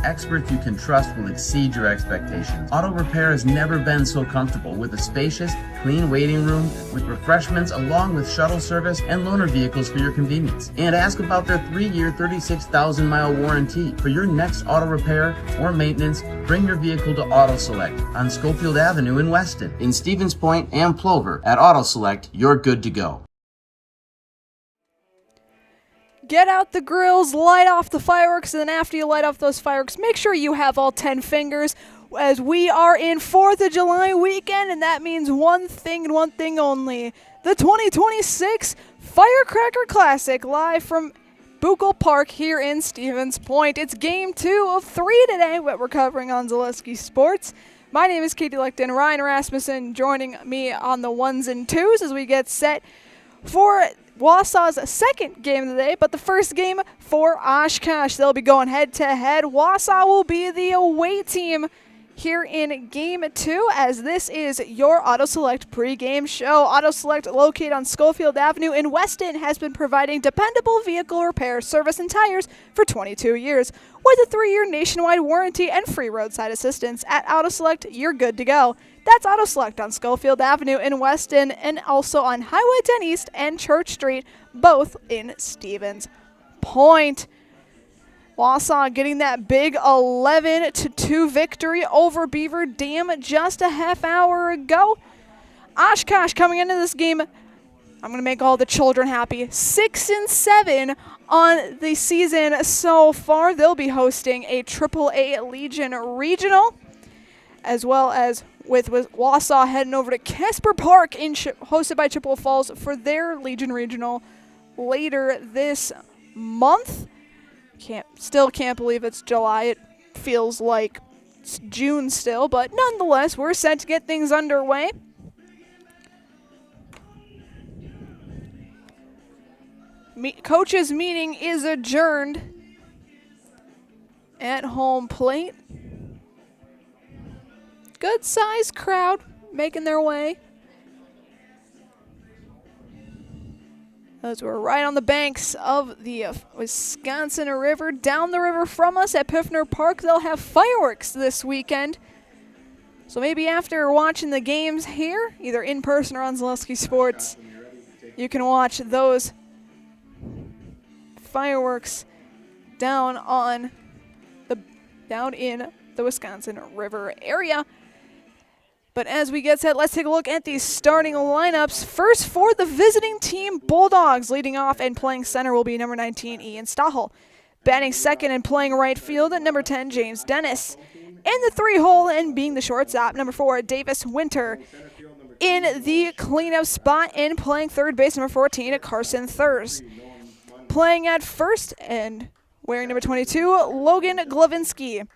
experts you can trust will exceed your expectations. Auto repair has never been so comfortable, with a spacious, clean waiting room with refreshments along with shuttle service and loaner vehicles for your convenience. And ask about their 3-year, 36,000-mile warranty. For your next auto repair or maintenance, bring your vehicle to Auto Select on Schofield Avenue in Weston. In Stevens Point and Plover, at Auto Select, you're good to go. Get out the grills, light off the fireworks, and then after you light off those fireworks, make sure you have all 10 fingers, as we are in 4th of July weekend, and that means one thing and one thing only. The 2026 Firecracker Classic, live from Buchel Park here in Stevens Point. It's game 2 of 3 today, what we're covering on Zaleski Sports. My name is Katie Lechten, Ryan Rasmussen joining me on the 1s and 2s as we get set for Wausau's second game of the day, but the first game for Oshkosh. They'll be going head-to-head. Wausau will be the away team here in Game 2, as this is your Auto Select pregame show. Auto Select, located on Schofield Avenue in Weston, has been providing dependable vehicle repair, service, and tires for 22 years. With a 3-year nationwide warranty and free roadside assistance, at Auto Select, you're good to go. That's Auto Select on Schofield Avenue in Weston, and also on Highway 10 East and Church Street, both in Stevens Point. Wausau getting that big 11-2 victory over Beaver Dam just a half hour ago. Oshkosh coming into this game, I'm going to make all the children happy, 6-7 on the season so far. They'll be hosting a AAA Legion Regional, as well as with Wausau heading over to Casper Park, hosted by Chippewa Falls, for their Legion Regional later this month. Still can't believe it's July. It feels like it's June still, but nonetheless, we're set to get things underway. Coaches' meeting is adjourned at home plate. Good sized crowd making their way. As we're right on the banks of the Wisconsin River. Down the river from us at Piffner Park, they'll have fireworks this weekend. So maybe after watching the games here, either in person or on Zaleski Sports, you can watch those fireworks down in the Wisconsin River area. But as we get set, let's take a look at these starting lineups. First, for the visiting team, Bulldogs. Leading off and playing center will be number 19, Ian Stahel. Batting second and playing right field at number 10, James Dennis. In the 3-hole and being the shortstop, number 4, Davis Winter. In the cleanup spot and playing third base, number 14, Carson Thurs. Playing at first and wearing number 22, Logan Glavinsky.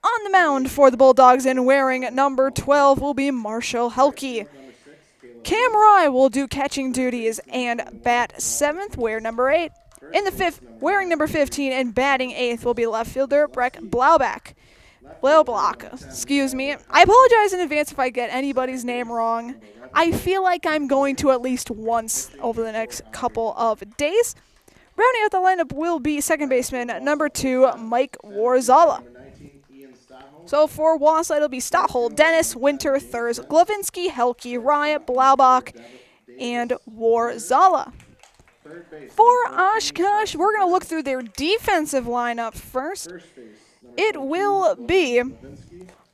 On the mound for the Bulldogs and wearing number 12 will be Marshall Helke. Cam Rye will do catching duties and bat 7th, wear number 8. In the 5th, wearing number 15 and batting 8th will be left fielder Breck Blaubach. Excuse me. I apologize in advance if I get anybody's name wrong. I feel like I'm going to at least once over the next couple of days. Rounding out the lineup will be second baseman number 2, Mike Warzala. So for Wausau, it'll be Stahel, Dennis, Winter, Thurs, Glavinsky, Helke, Rye, Blaubach, and Warzala. For Oshkosh, we're going to look through their defensive lineup first. It will be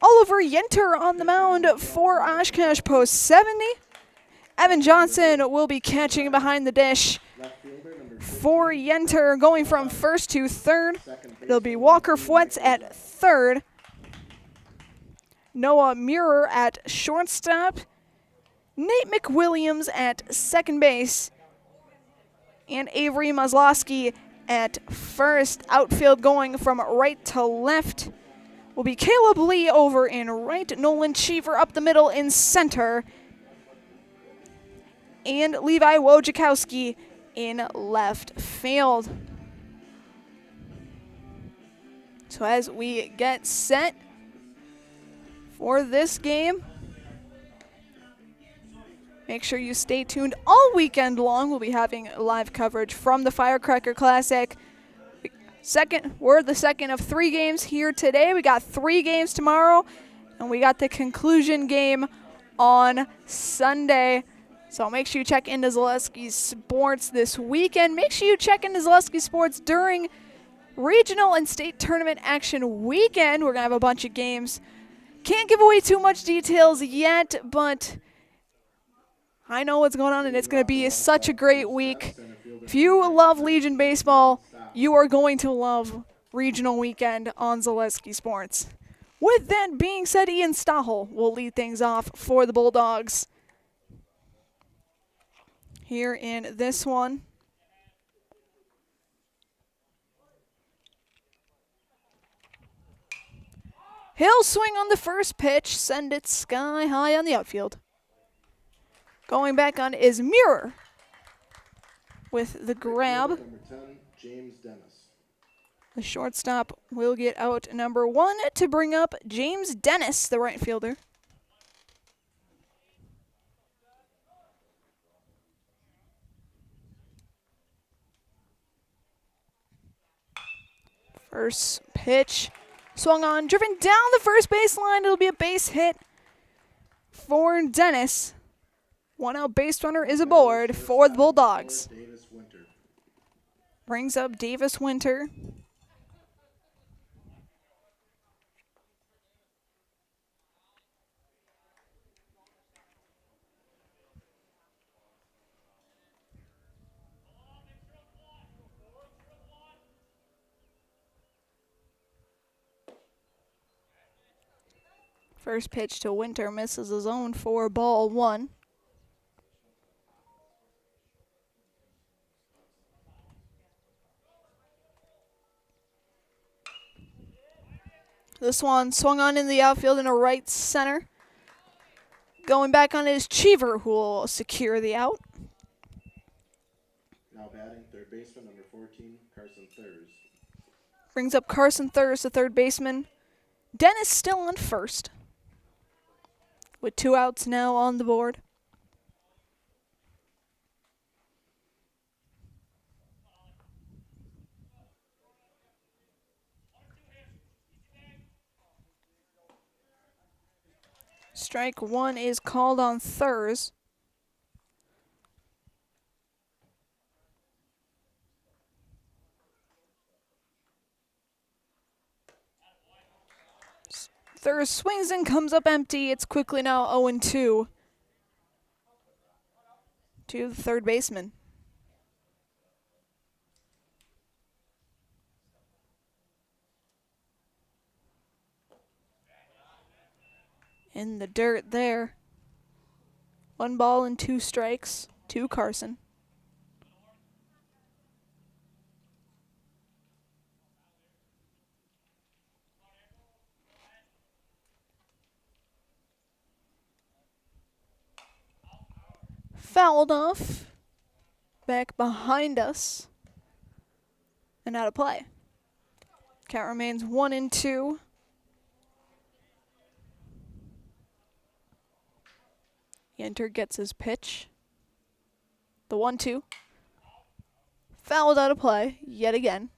Oliver Yenter on the mound for Oshkosh, post 70. Evan Johnson will be catching behind the dish for Yenter, going from first to third. It'll be Walker Fwetz at third. Noah Muir at shortstop, Nate McWilliams at second base, and Avery Maslowski at first. Outfield going from right to left will be Caleb Lee over in right, Nolan Cheever up the middle in center, and Levi Wojciechowski in left field. So as we get set for this game, make sure you stay tuned all weekend long. We'll be having live coverage from the Firecracker Classic. We're the second of 3 games here today. We got 3 games tomorrow, and we got the conclusion game on Sunday. So make sure you check into Zaleski Sports this weekend. Make sure you check into Zaleski Sports during regional and state tournament action weekend. We're going to have a bunch of games. Can't give away too much details yet, but I know what's going on, and it's going to be such a great week. If you love Legion baseball, you are going to love regional weekend on Zaleski Sports. With that being said, Ian Stahel will lead things off for the Bulldogs here in this one. He'll swing on the first pitch, send it sky high on the outfield. Going back on is Mirror with the grab. Number 10, James Dennis. The shortstop will get out number 1 to bring up James Dennis, the right fielder. First pitch, swung on, driven down the first baseline. It'll be a base hit for Dennis. 1 out base runner is aboard for the Bulldogs. Brings up Davis Winter. First pitch to Winter misses his own for ball 1. This one swung on in the outfield in a right center. Going back on is Cheever, who will secure the out. Now batting, third baseman, number 14, Carson Thurs. Brings up Carson Thurs, the third baseman. Dennis still on first, with 2 outs now on the board. Strike 1 is called on Thurs. Thurs swings and comes up empty. It's quickly now 0-2 to the third baseman. In the dirt there. 1 ball and 2 strikes to Carson. Fouled off. Back behind us. And out of play. Count remains 1-2. Yenter gets his pitch. The 1-2. Fouled out of play yet again.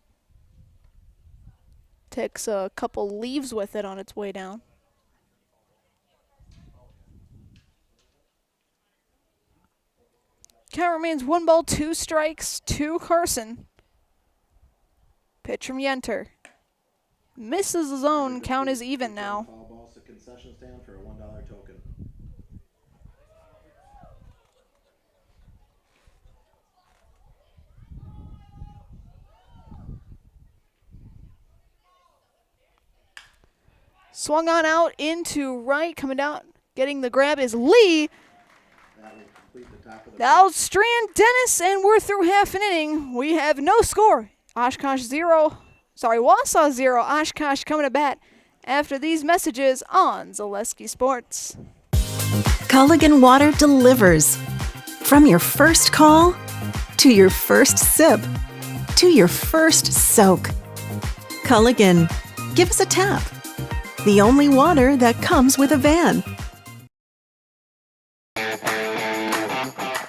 Takes a couple leaves with it on its way down. Count remains 1 ball, 2 strikes to Carson. Pitch from Yenter. Misses his own. Count is even now. Foul balls to concession stand for a $1 token. Swung on out into right. Coming out, getting the grab is Lee. That will complete the top of the That'll strand Dennis, and we're through half an inning. We have no score. Wausau 0, Oshkosh coming to bat after these messages on Zaleski Sports. Culligan Water delivers. From your first call, to your first sip, to your first soak. Culligan, give us a tap. The only water that comes with a van.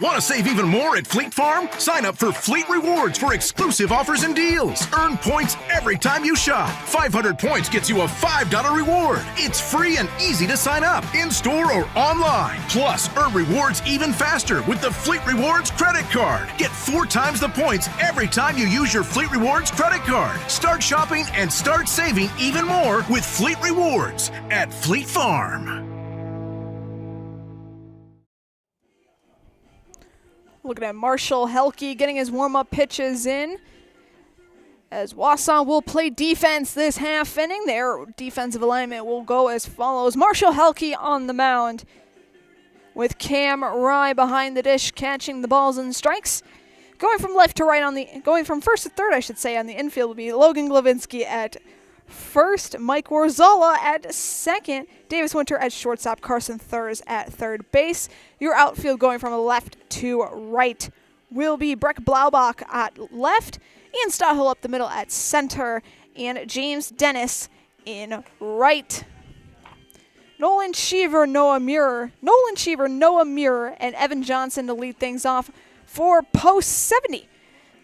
Want to save even more at Fleet Farm? Sign up for Fleet Rewards for exclusive offers and deals. Earn points every time you shop. 500 points gets you a $5 reward. It's free and easy to sign up, in-store or online. Plus, earn rewards even faster with the Fleet Rewards credit card. Get 4 times the points every time you use your Fleet Rewards credit card. Start shopping and start saving even more with Fleet Rewards at Fleet Farm. Looking at Marshall Helke getting his warm-up pitches in, as Wausau will play defense this half inning. Their defensive alignment will go as follows. Marshall Helke on the mound, with Cam Rye behind the dish catching the balls and strikes. Going from left to right going from first to third, I should say, on the infield will be Logan Glavinsky at first, Mike Warzala at second, Davis Winter at shortstop, Carson Thurs at third base. Your outfield going from left to right will be Breck Blaubach at left, Ian Stahl up the middle at center, and James Dennis in right. Nolan Cheever, Noah Muir, and Evan Johnson to lead things off for post 70.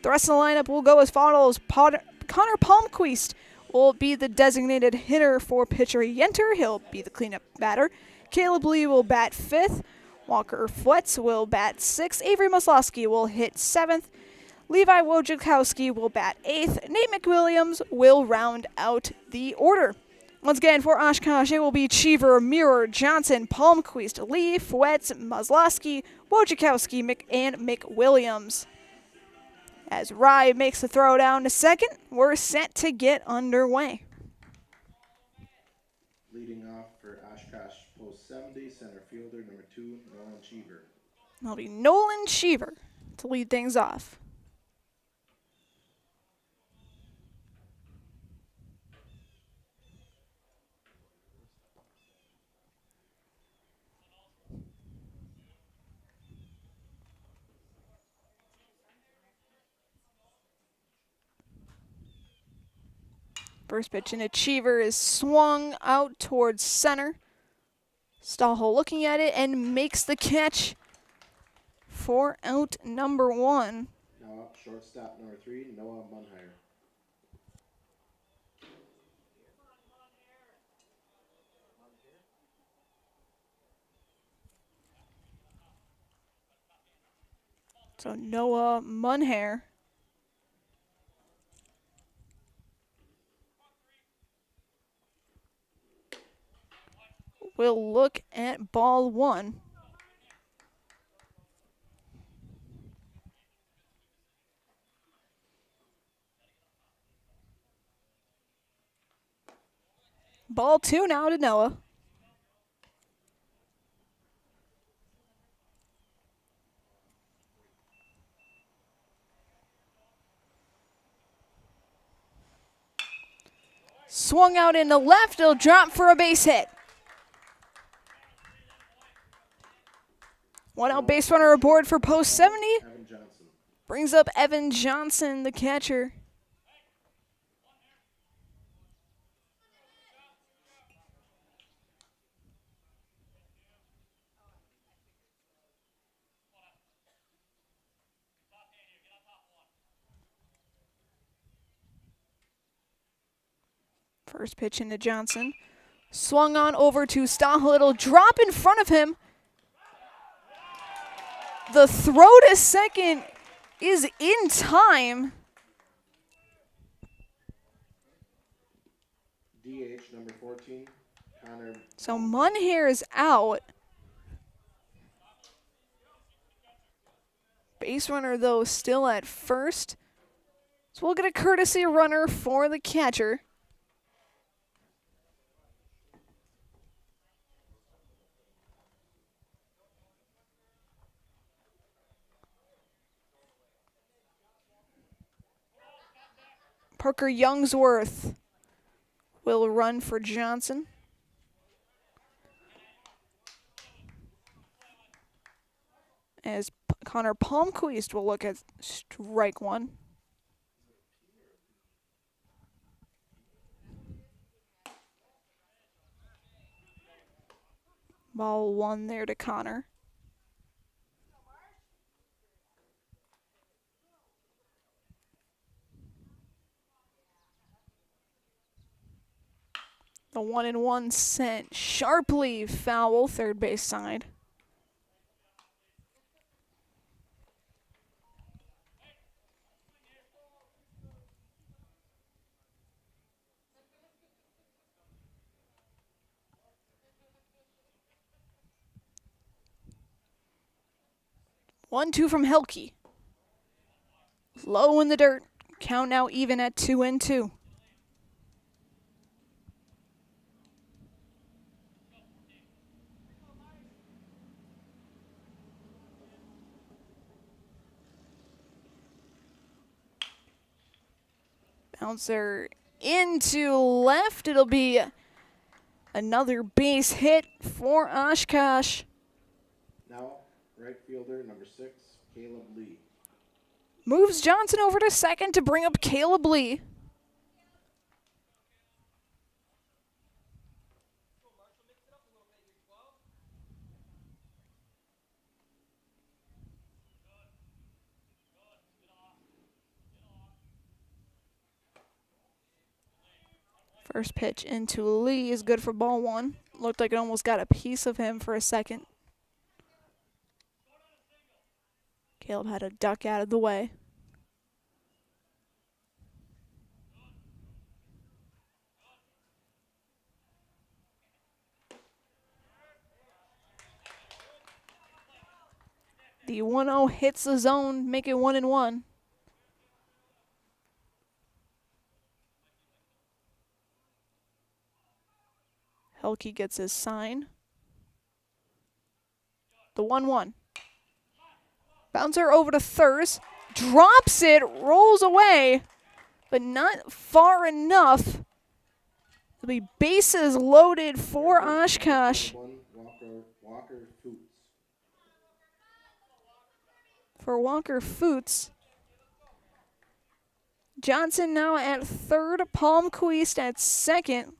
The rest of the lineup will go as follows. Connor Palmquist will be the designated hitter for pitcher Yenter. He'll be the cleanup batter. Caleb Lee will bat 5th. Walker Fletz will bat 6th. Avery Maslowski will hit 7th. Levi Wojciechowski will bat 8th. Nate McWilliams will round out the order. Once again, for Oshkosh, it will be Cheever, Muir, Johnson, Palmquist, Lee, Fwetz, Maslowski, Wojciechowski, and McWilliams. As Rye makes the throw down to second, we're set to get underway. Leading off for Oshkosh post 70, center fielder number 2, Nolan Cheever. It'll be Nolan Cheever to lead things off. First pitch in Cheever is swung out towards center. Stahl looking at it and makes the catch for out number 1. Now up shortstop number 3, Noah Munhire. So Noah Munhire will look at ball 1. Ball 2 now to Noah. Swung out into left, it'll drop for a base hit. One out base runner aboard for post 70. Evan Johnson. Brings up Evan Johnson, the catcher. First pitch into Johnson. Swung on over to Stahl. It'll drop in front of him. The throw to second is in time. DH number 14, Connor. So Munhire is out. Base runner, though, still at first. So we'll get a courtesy runner for the catcher. Parker Youngsworth will run for Johnson. As Connor Palmquist will look at strike 1. Ball 1 there to Connor. The 1-1 sent sharply foul, third base side. One, two from Helke. Low in the dirt. Count now even at 2-2. Bouncer into left. It'll be another base hit for Oshkosh. Now, right fielder number 6, Caleb Lee. Moves Johnson over to second to bring up Caleb Lee. First pitch into Lee is good for ball one. Looked like it almost got a piece of him for a second. Caleb had to duck out of the way. The 1-0 hits the zone, make it 1-1. Helke gets his sign. The 1-1. Bouncer over to Thurs. Drops it, rolls away, but not far enough. There'll be bases loaded for Oshkosh. Walker Foots. For Walker Foots. Johnson now at third, Palmquist at second.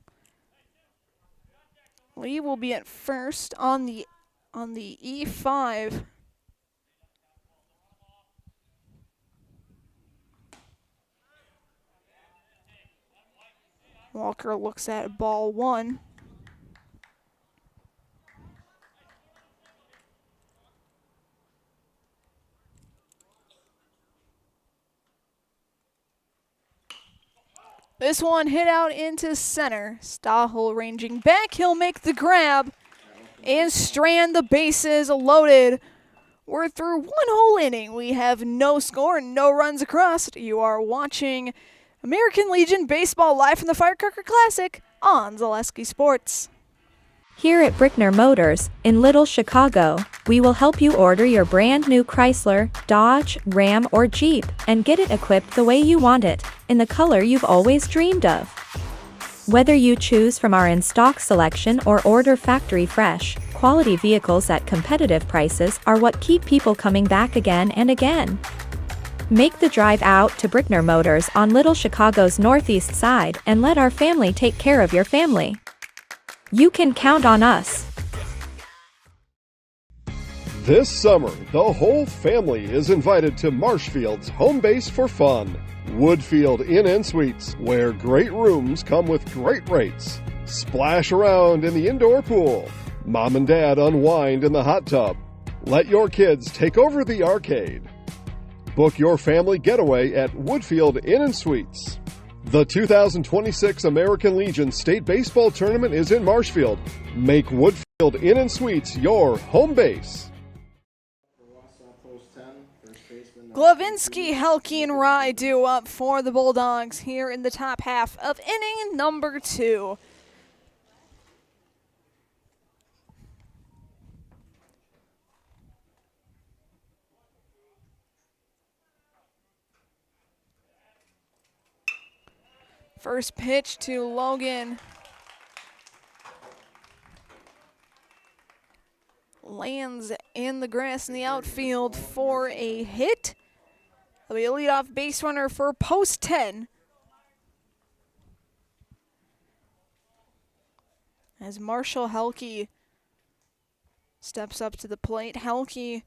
Lee will be at first on the E5. Walker looks at ball one. This one hit out into center. Stahel ranging back. He'll make the grab and strand the bases loaded. We're through one whole inning. We have no score, no runs across. You are watching American Legion Baseball live from the Firecracker Classic on Zaleski Sports. Here at Brickner Motors, in Little Chicago, we will help you order your brand new Chrysler, Dodge, Ram, or Jeep and get it equipped the way you want it, in the color you've always dreamed of. Whether you choose from our in-stock selection or order factory fresh, quality vehicles at competitive prices are what keep people coming back again and again. Make the drive out to Brickner Motors on Little Chicago's northeast side and let our family take care of your family. You can count on us. This summer, the whole family is invited to Marshfield's home base for fun. Woodfield Inn & Suites, where great rooms come with great rates. Splash around in the indoor pool. Mom and Dad unwind in the hot tub. Let your kids take over the arcade. Book your family getaway at Woodfield Inn & Suites. The 2026 American Legion State Baseball Tournament is in Marshfield. Make Woodfield Inn & Suites your home base. Glavinsky, Helke, and Rye do up for the Bulldogs here in the top half of inning number 2. First pitch to Logan. Lands in the grass in the outfield for a hit. There'll be a leadoff base runner for post 10. As Marshall Helke steps up to the plate. Helke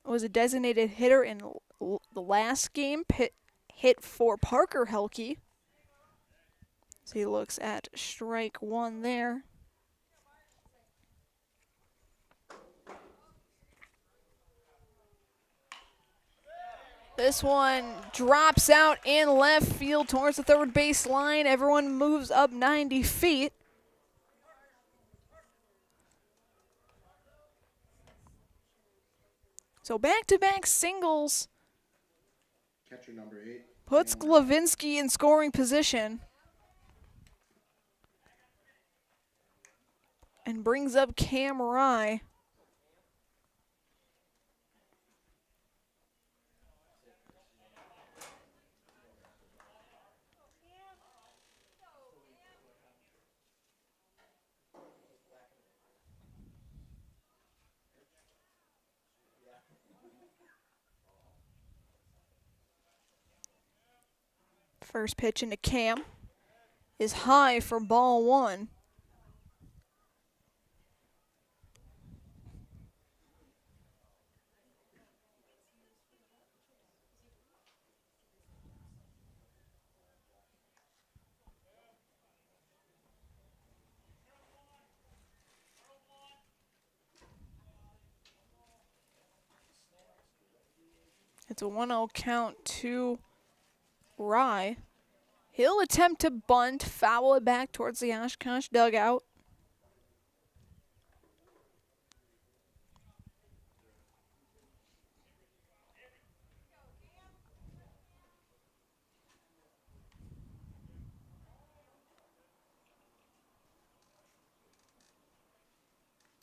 was a designated hitter in the last game. Hit for Parker Helke. So he looks at strike one there. This one drops out in left field towards the third base line. Everyone moves up 90 feet. So back-to-back singles Catcher number 8. puts Glavinsky in scoring position and brings up Cam Rye. First pitch into Cam is high for ball one. It's a 1-0 count to Rye. He'll attempt to bunt, foul it back towards the Oshkosh dugout.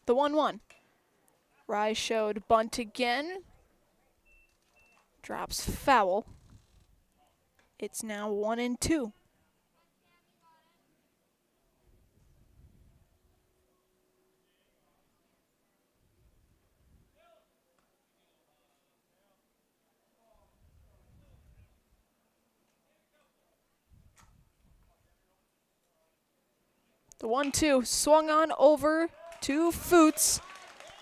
The 1-1. Rye showed bunt again. Drops foul. It's now 1-2. The 1-2 swung on over to Foots.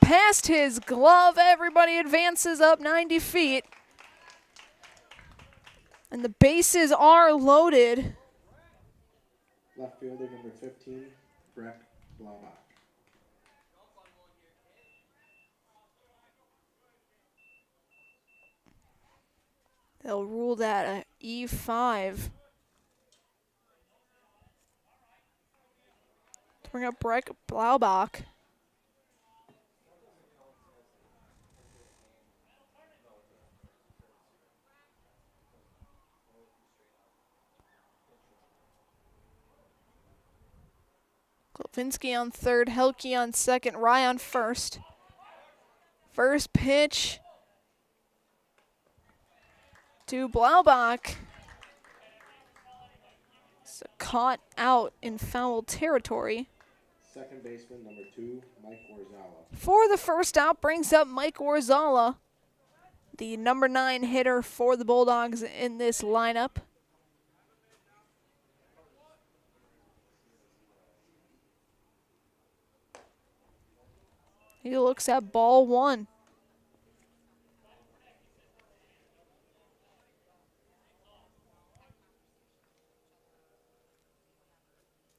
Past his glove, everybody advances up 90 feet. And the bases are loaded. Left fielder number 15, Breck Blaubach. They'll rule that a E5. To bring up Breck Blaubach. Glavinsky on third, Helke on second, Rye on first. First pitch to Blaubach. It's caught out in foul territory. Second baseman number 2, Mike Warzala. For the first out, brings up Mike Warzala, the number 9 hitter for the Bulldogs in this lineup. He looks at ball one.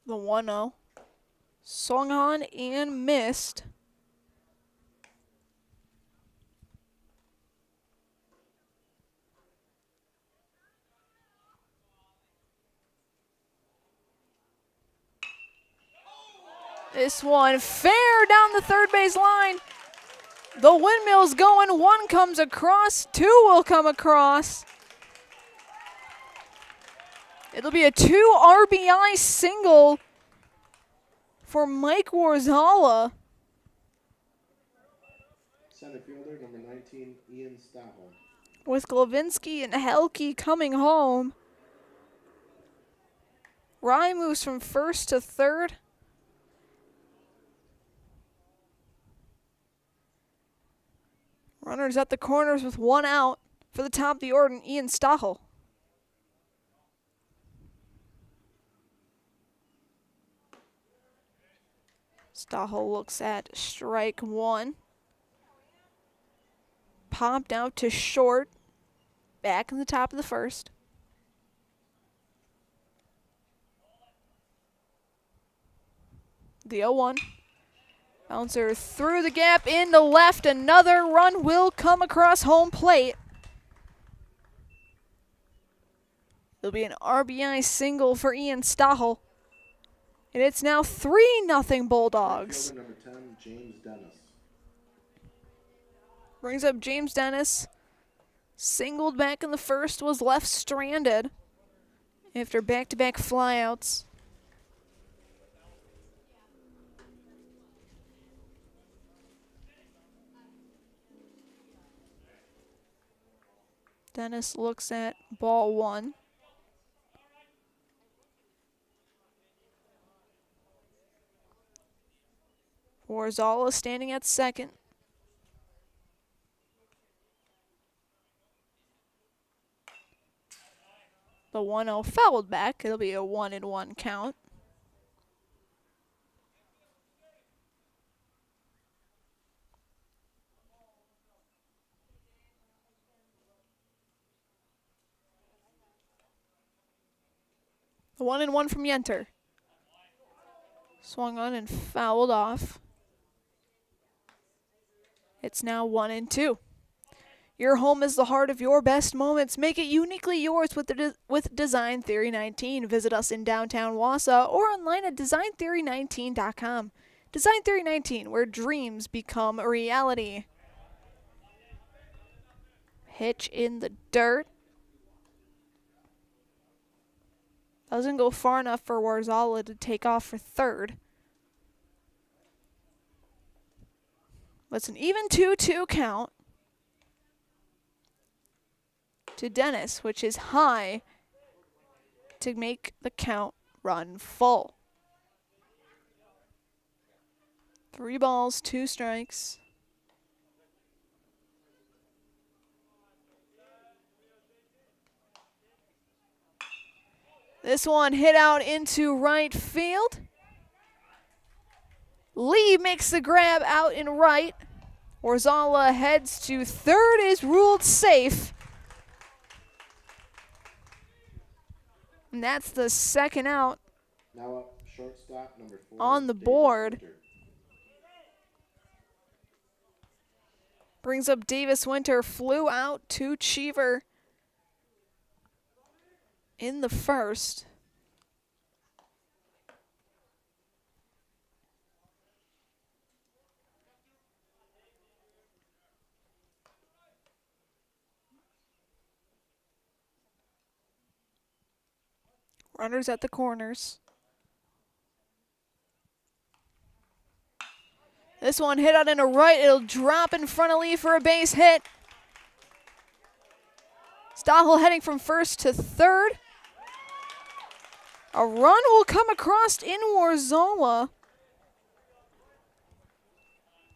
The 1-0. Swung on and missed. This one fair down the third base line. The windmill's going. One comes across. Two will come across. It'll be a 2 RBI single for Mike Warzala. Center fielder number 19, Ian Stahel. With Glavinsky and Helke coming home. Rye moves from first to third. Runners at the corners with one out for the top of the order, Ian Stahel. Stahel looks at strike one. Popped out to short. Back in the top of the first. The 0-1. Bouncer through the gap into left. Another run will come across home plate. It'll be an RBI single for Ian Stachel. And it's now 3-0 Bulldogs. Fielder number 10, James Dennis. Brings up James Dennis. Singled back in the first, was left stranded after back-to-back flyouts. Dennis looks at ball 1. Warzala standing at second. The 1-0 fouled back. It'll be a 1-1 count. The 1-1 from Yenter. Swung on and fouled off. It's now 1-2. Your home is the heart of your best moments. Make it uniquely yours with Design Theory 19. Visit us in downtown Wausau or online at designtheory19.com. Design Theory 19, where dreams become a reality. Pitch in the dirt. Doesn't go far enough for Warzala to take off for third. That's an even 2-2 count to Dennis, which is high to make the count run full. 3 balls, 2 strikes. This one hit out into right field. Lee makes the grab out in right. Warzala heads to third, is ruled safe. And that's the second out Now up, shortstop number 4 on the Davis board. Winter. Brings up Davis Winter, flew out to Cheever in the first. Runners at the corners. This one hit out into right. It'll drop in front of Lee for a base hit. Stachel heading from first to third. A run will come across in Warzala.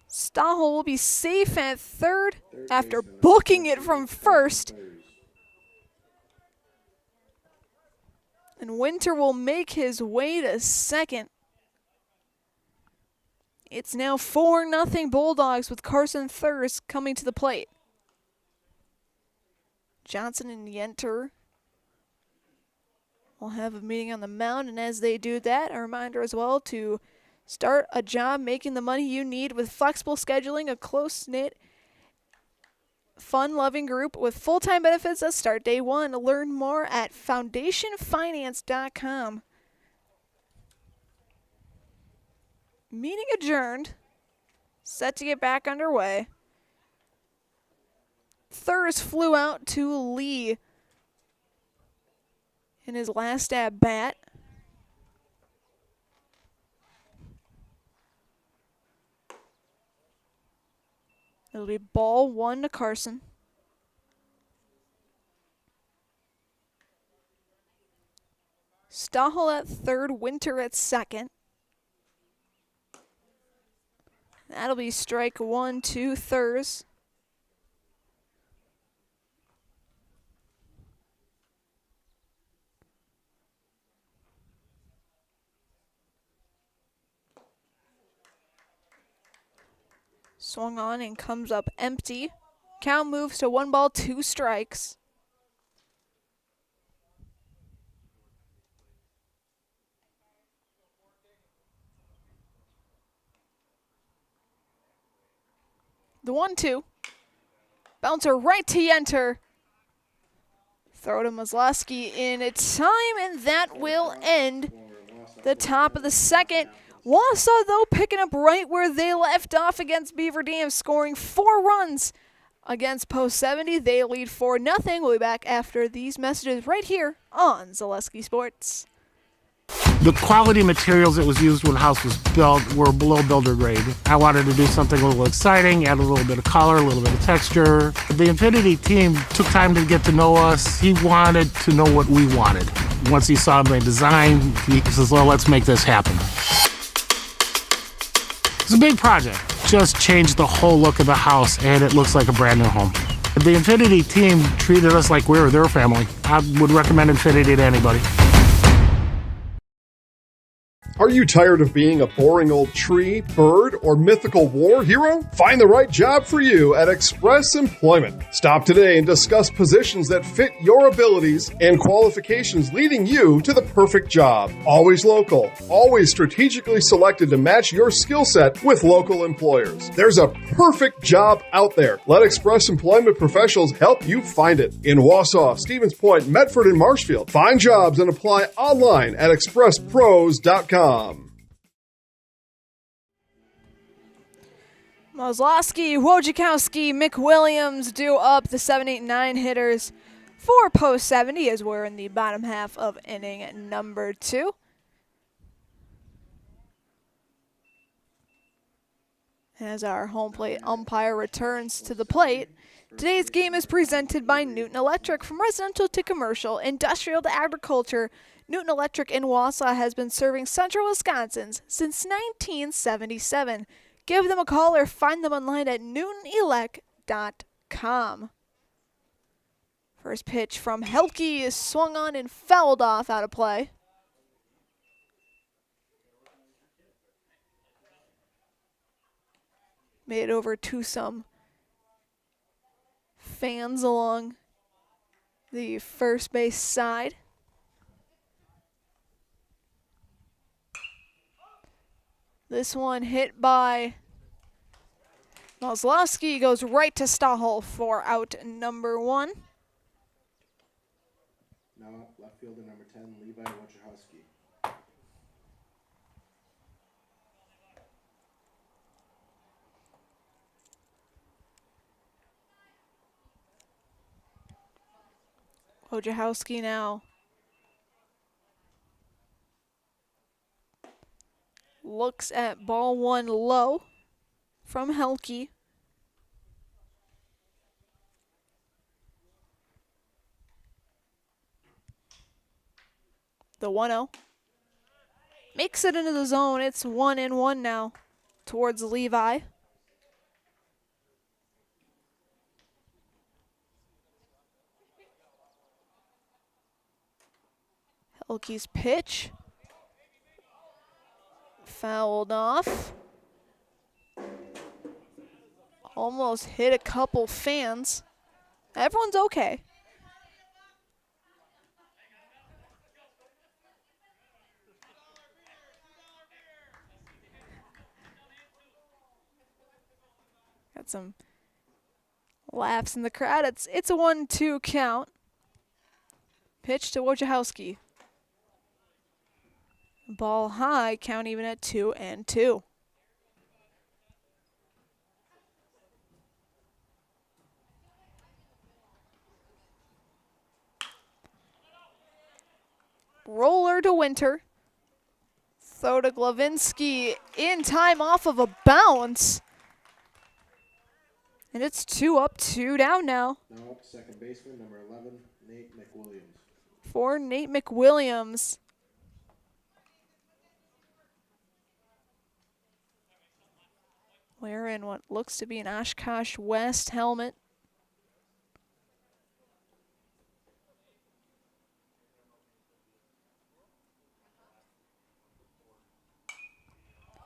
Stachel will be safe at third after booking it from first. And Winter will make his way to second. It's now 4-0 Bulldogs with Carson Thurst coming to the plate. Johnson and Yenter will have a meeting on the mound, and as they do that, a reminder as well to start a job making the money you need with flexible scheduling, a close-knit, fun-loving group with full-time benefits that start day one. Learn more at foundationfinance.com. Meeting adjourned. Set to get back underway. Thurst flew out to Lee in his last at bat. It'll be ball 1 to Carson. Stachel at third, Winter at second. That'll be strike 1 to Thurst. Swung on and comes up empty. Count moves to 1 ball, 2 strikes. The 1-2. Bouncer right to Yenter. Throw to Mazlowski in time, and that will end the top of the second. Wausau, though, picking up right where they left off against Beaver Dam, scoring 4 runs against Post 70. They lead 4-0. We'll be back after these messages right here on Zaleski Sports. The quality materials that was used when the house was built were below builder grade. I wanted to do something a little exciting, add a little bit of color, a little bit of texture. The Infinity team took time to get to know us. He wanted to know what we wanted. Once he saw my design, he says, well, let's make this happen. It's a big project. Just changed the whole look of the house, and it looks like a brand new home. The Infinity team treated us like we were their family. I would recommend Infinity to anybody. Are you tired of being a boring old tree, bird, or mythical war hero? Find the right job for you at Express Employment. Stop today and discuss positions that fit your abilities and qualifications, leading you to the perfect job. Always local, always strategically selected to match your skill set with local employers. There's a perfect job out there. Let Express Employment professionals help you find it. In Wausau, Stevens Point, Medford, and Marshfield. Find jobs and apply online at expresspros.com. Mazlowski, Wojciechowski, McWilliams do up the 7, 8, 9 hitters for Post 70 as we're in the bottom half of inning number 2. As our home plate umpire returns to the plate, today's game is presented by Newton Electric. From residential to commercial, industrial to agriculture, Newton Electric in Wausau has been serving central Wisconsin since 1977. Give them a call or find them online at newtonelec.com. First pitch from Helke is swung on and fouled off out of play. Made it over to some fans along the first base side. This one hit by Mazlowski, goes right to Stahel for out number 1. Now up, left fielder number 10, Levi Wojciechowski. Wojciechowski now looks at ball 1 low from Helke. The 1-0. Makes it into the zone. It's 1-1 now towards Levi. Helke's pitch. Fouled off. Almost hit a couple fans. Everyone's okay. Got some laughs in the crowd. It's a 1-2 count. Pitch to Wojciechowski. Ball high, count even at 2-2. Roller to Winter. Throw to Glavinsky in time off of a bounce. And it's 2 up, 2 down now. Now up, second baseman number 11, Nate McWilliams. For Nate McWilliams. Wearing what looks to be an Oshkosh West helmet.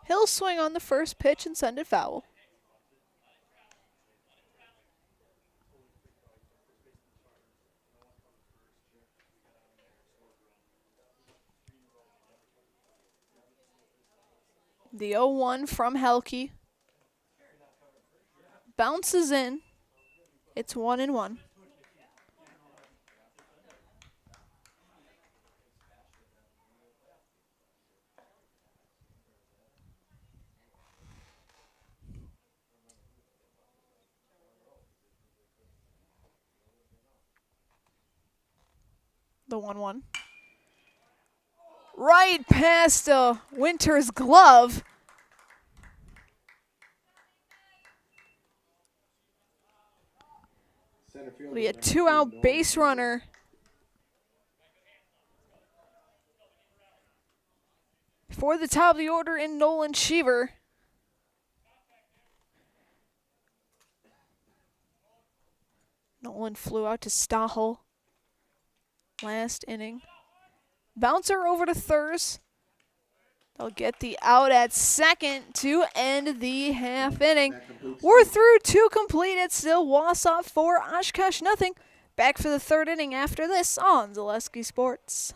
He'll swing on the first pitch and send it foul. The 0-1 from Helke. bounces in. It's 1-1. The 1-1. Right past Winter's glove. Center fielder It'll be a number 2-out Nolan base Cheever. runner. For the top of the order in Nolan Cheever. Nolan flew out to Stahel last inning. Bouncer over to Thurs. They'll get the out at second to end the half inning. We're through 2 complete. It's still Wausau 4, Oshkosh nothing. Back for the 3rd inning after this on Zaleski Sports.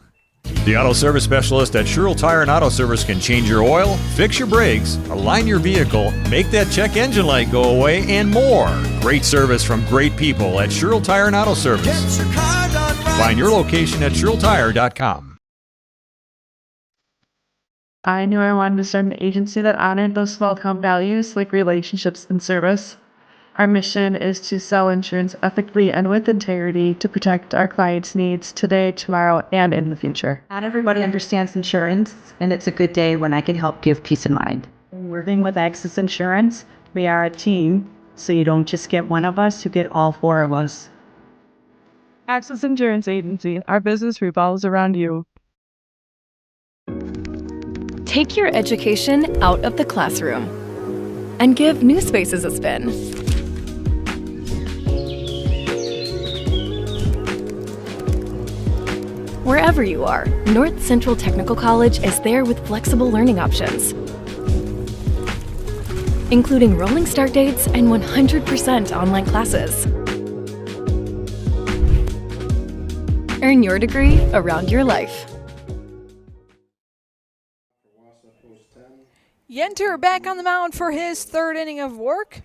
The Auto Service Specialist at Sherrill Tire and Auto Service can change your oil, fix your brakes, align your vehicle, make that check engine light go away, and more. Great service from great people at Sherrill Tire and Auto Service. Find your location at SherrillTire.com. I knew I wanted to start an agency that honored those small town values like relationships and service. Our mission is to sell insurance ethically and with integrity to protect our clients' needs today, tomorrow, and in the future. Not everybody understands insurance, and it's a good day when I can help give peace of mind. Working with Access Insurance, we are a team, so you don't just get one of us, you get all 4 of us. Access Insurance Agency, our business revolves around you. Take your education out of the classroom and give new spaces a spin. Wherever you are, North Central Technical College is there with flexible learning options, including rolling start dates and 100% online classes. Earn your degree around your life. Yenter back on the mound for his 3rd inning of work.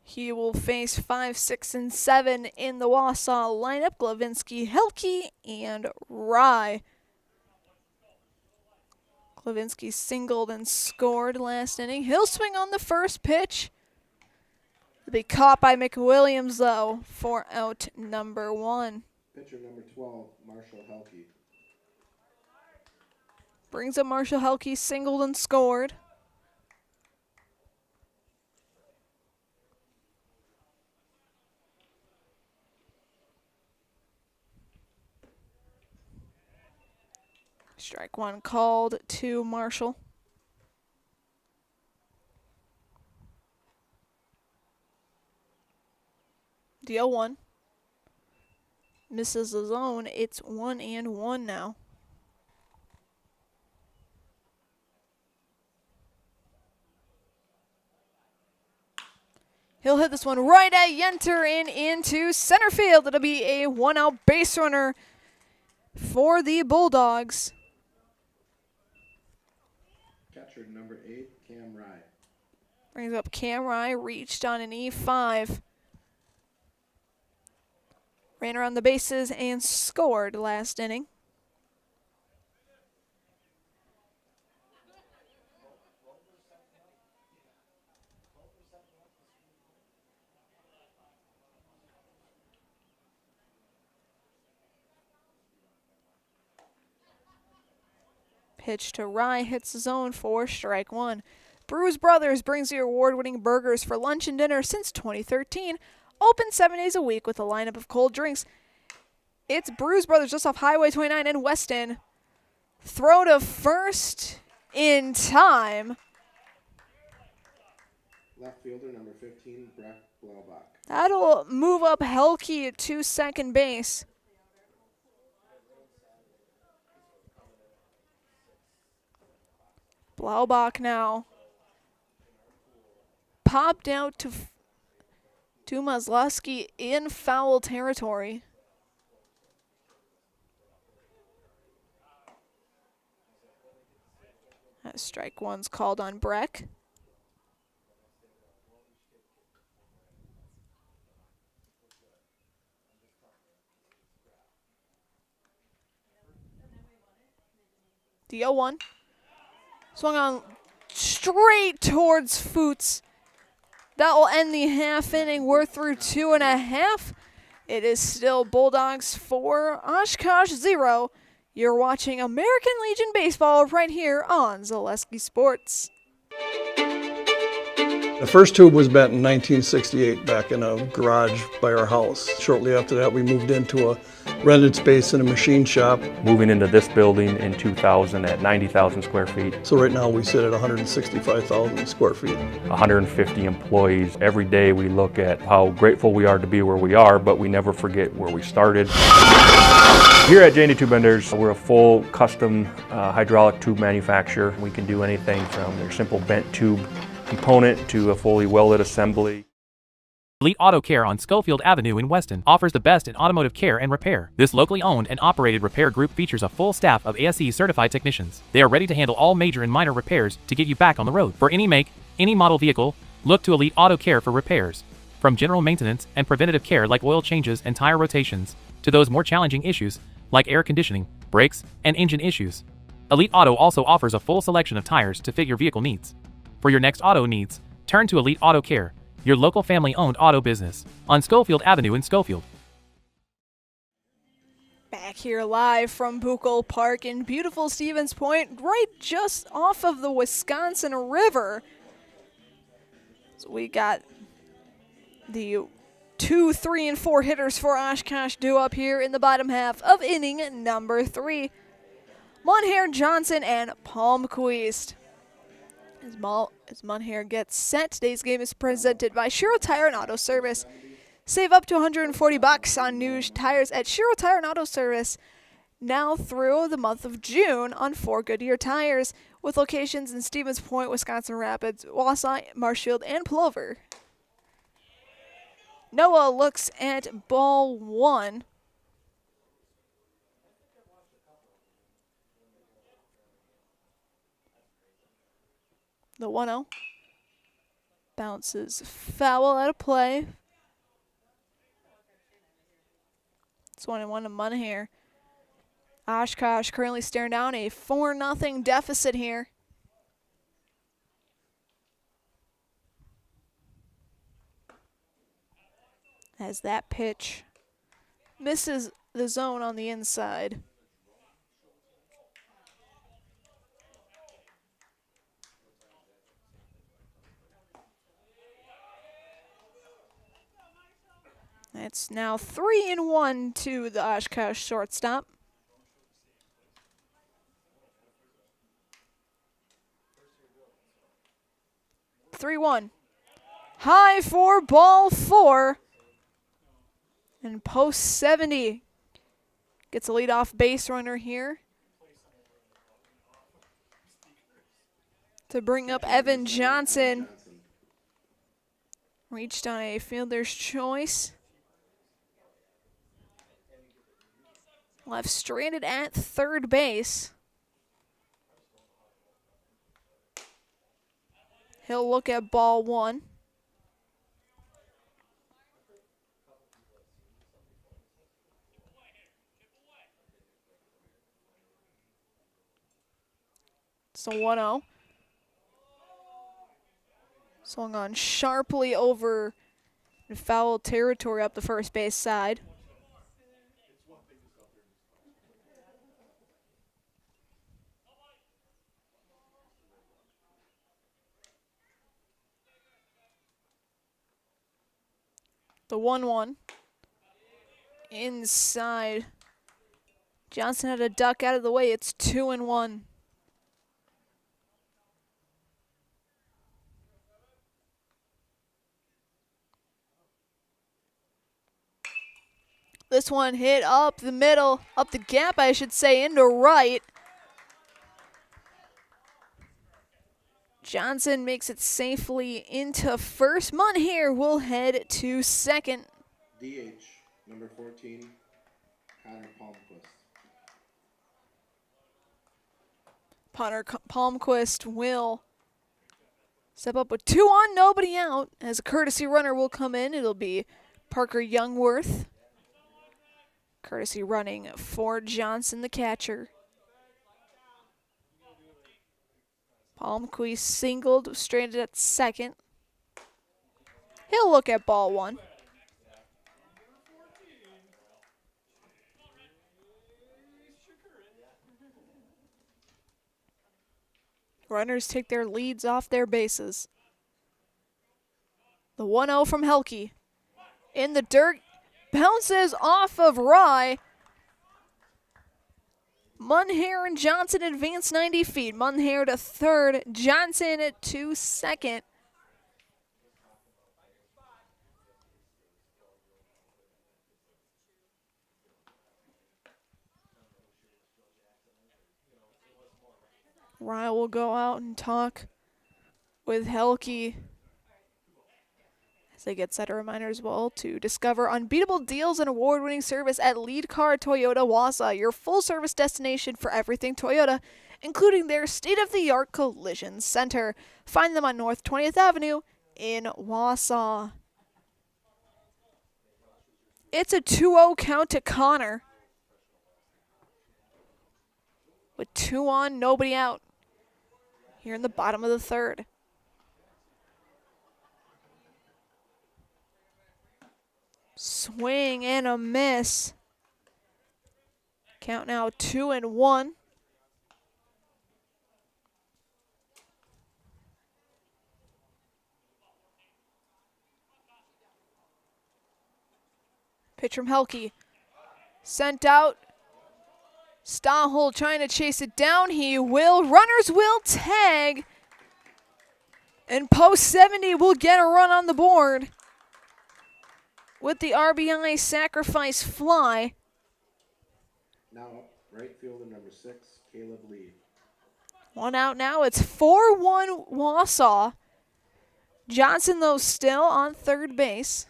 He will face 5, 6, and 7 in the Wausau lineup. Glavinsky, Helke, and Rye. Glavinsky singled and scored last inning. He'll swing on the first pitch. It'll be caught by McWilliams, though, for out number 1. Pitcher number 12, Marshall Helke. Brings up Marshall Helke, singled and scored. Strike 1 called to Marshall. The 0-1. Misses the zone. It's 1-1 now. He'll hit this one right at Yenter and into center field. It'll be a 1-out base runner for the Bulldogs. Catcher number 8, Cam Rye. Brings up Cam Rye, reached on an E5. Ran around the bases and scored last inning. Pitch to Rye, hits the zone for strike 1. Brews Brothers brings you award-winning burgers for lunch and dinner since 2013. Open 7 days a week with a lineup of cold drinks. It's Brews Brothers just off Highway 29 in Weston. Throw to first in time. Left fielder number 15, Breck Blaubach. That'll move up Helke to second base. Blaubach now popped out to Mazlowski in foul territory. That strike 1's called on Breck. The 0-1. Swung on straight towards Foots. That will end the half inning. We're through 2.5. It is still Bulldogs 4, Oshkosh 0. You're watching American Legion Baseball right here on Zaleski Sports. The first tube was bent in 1968 back in a garage by our house. Shortly after that, we moved into a rented space in a machine shop. Moving into this building in 2000 at 90,000 square feet. So right now we sit at 165,000 square feet. 150 employees. Every day we look at how grateful we are to be where we are, but we never forget where we started. Here at J&D Tube Benders, we're a full custom hydraulic tube manufacturer. We can do anything from your simple bent tube component to a fully welded assembly. Elite Auto Care on Schofield Avenue in Weston offers the best in automotive care and repair. This locally owned and operated repair group features a full staff of ASE certified technicians. They are ready to handle all major and minor repairs to get you back on the road. For any make, any model vehicle, look to Elite Auto Care for repairs. From general maintenance and preventative care like oil changes and tire rotations, to those more challenging issues like air conditioning, brakes, and engine issues. Elite Auto also offers a full selection of tires to fit your vehicle needs. For your next auto needs, turn to Elite Auto Care, your local family-owned auto business, on Schofield Avenue in Schofield. Back here live from Buchel Park in beautiful Stevens Point, right just off of the Wisconsin River. So we got the 2, 3, and 4 hitters for Oshkosh due up here in the bottom half of inning number 3. Munhair, Johnson, and Palmquist. As Munhair gets set, today's game is presented by Shiro Tire and Auto Service. Save up to $140 on new tires at Shiro Tire and Auto Service now through the month of June on 4 Goodyear tires, with locations in Stevens Point, Wisconsin Rapids, Wausau, Marshfield, and Plover. Noah looks at ball 1. The 1-0 bounces foul out of play. It's 1-1 to Munhair. Oshkosh currently staring down a 4-0 deficit here. As that pitch misses the zone on the inside. It's now 3-1 to the Oshkosh shortstop. High for ball 4. And post 70 gets a leadoff base runner here to bring up Evan Johnson. Reached on a fielder's choice. Left stranded at third base. He'll look at ball 1. It's a 1-0. Swung on sharply over in foul territory up the first base side. The 1-1. Inside. Johnson had a duck out of the way. It's 2-1. This one hit up the middle, up the gap, I should say, into right. Johnson makes it safely into first. Munhair will head to second. DH, number 14, Connor Palmquist. Connor Palmquist will step up with 2 on, nobody out. As a courtesy runner will come in, it'll be Parker Youngworth. Courtesy running for Johnson, the catcher. Palmquist singled straight at second. He'll look at ball one. Runners take their leads off their bases. The 1-0 from Helke. In the dirt, bounces off of Rye. Munhair and Johnson advance 90 feet. Munhair to third, Johnson to second. Rye will go out and talk with Helke as they get set a reminder as well to discover unbeatable deals and award-winning service at Lead Car Toyota Wausau, your full-service destination for everything Toyota, including their state-of-the-art collision center. Find them on North 20th Avenue in Wausau. It's a 2-0 count to Connor. With 2 on, nobody out. Here in the bottom of the third. Swing and a miss. Count now 2-1. Pitch from Helke. Sent out. Stahel trying to chase it down. He will. Runners will tag. And post 70 will get a run on the board with the RBI sacrifice fly. Now up, right fielder number 6, Caleb Lee. 1 out now. It's 4-1 Wausau. Johnson, though, still on third base.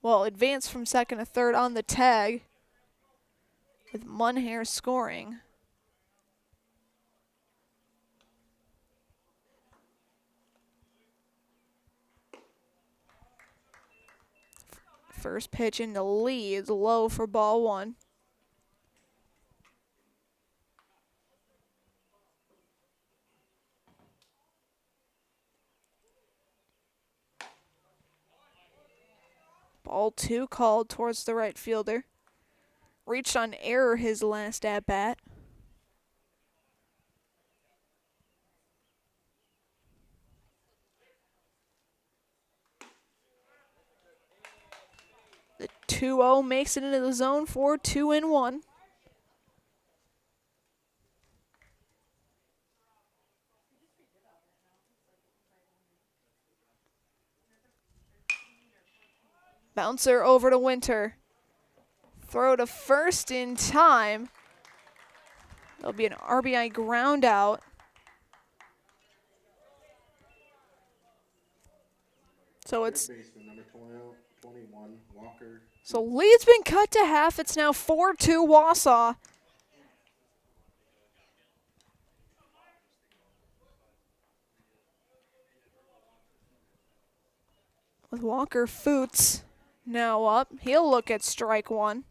Well, advanced from second to third on the tag, with Munhair scoring. First pitch in the lead is low for ball one. Ball two called towards the right fielder. Reached on error his last at-bat. The 2-0 makes it into the zone for 2-1. Bouncer over to Winter. Throw to first in time. There'll be an RBI ground out. So it's Number 21, Walker. So lead's been cut to half. It's now 4-2 Wausau. With Walker Foots now up. He'll look at strike one.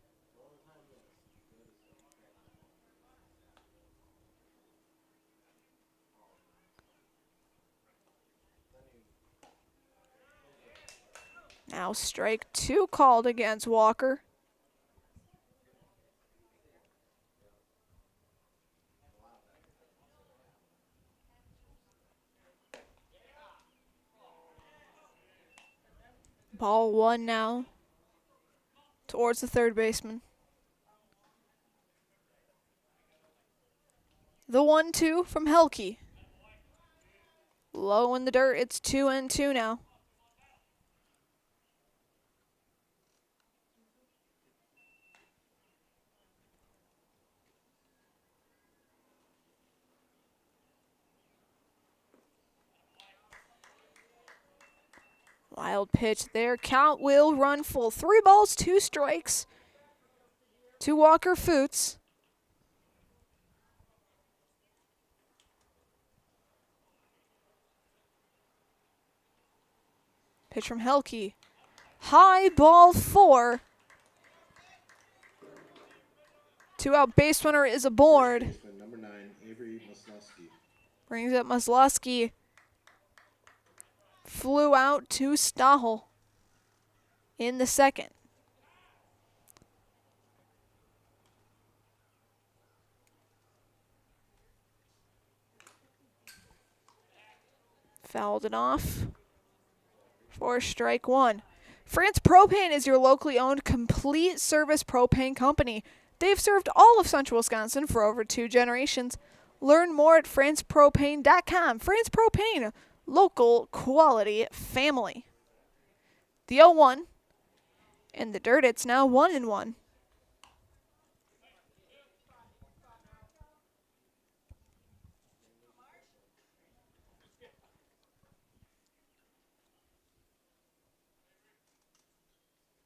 Now strike two called against Walker. Ball one now towards the third baseman. The 1-2 from Helke. Low in the dirt. It's 2-2 now. Wild pitch there. Count will run full. 3 balls, 2 strikes to Walker Foots. Pitch from Helke. High ball 4. 2 out base runner is aboard. Number 9, Avery Mosnowski. Brings up Maslowski. Flew out to Stahel in the second. Fouled it off for strike one. France Propane is your locally owned complete service propane company. They've served all of central Wisconsin for over 2 generations. Learn more at francepropane.com. France Propane, local quality family. The 0-1. In the dirt, it's now 1-1.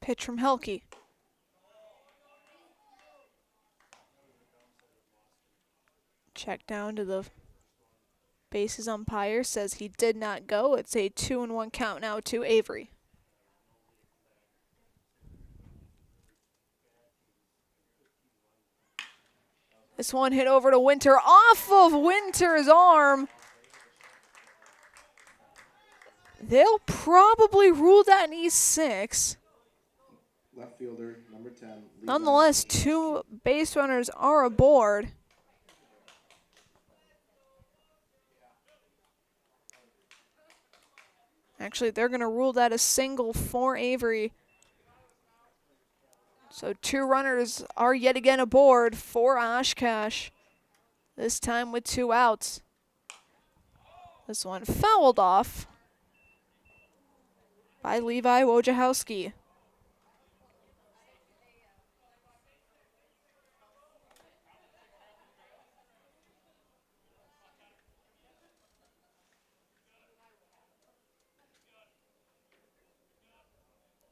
Pitch from Helke. Check down to the bases umpire. Says he did not go. It's a 2-1 count now to Avery. This one hit over to Winter off of Winter's arm. They'll probably rule that an E6. Left fielder, number 10. Nonetheless, 2 base runners are aboard. Actually, they're going to rule that a single for Avery. So 2 runners are yet again aboard for Oshkosh. This time with 2 outs. This one fouled off by Levi Wojciechowski.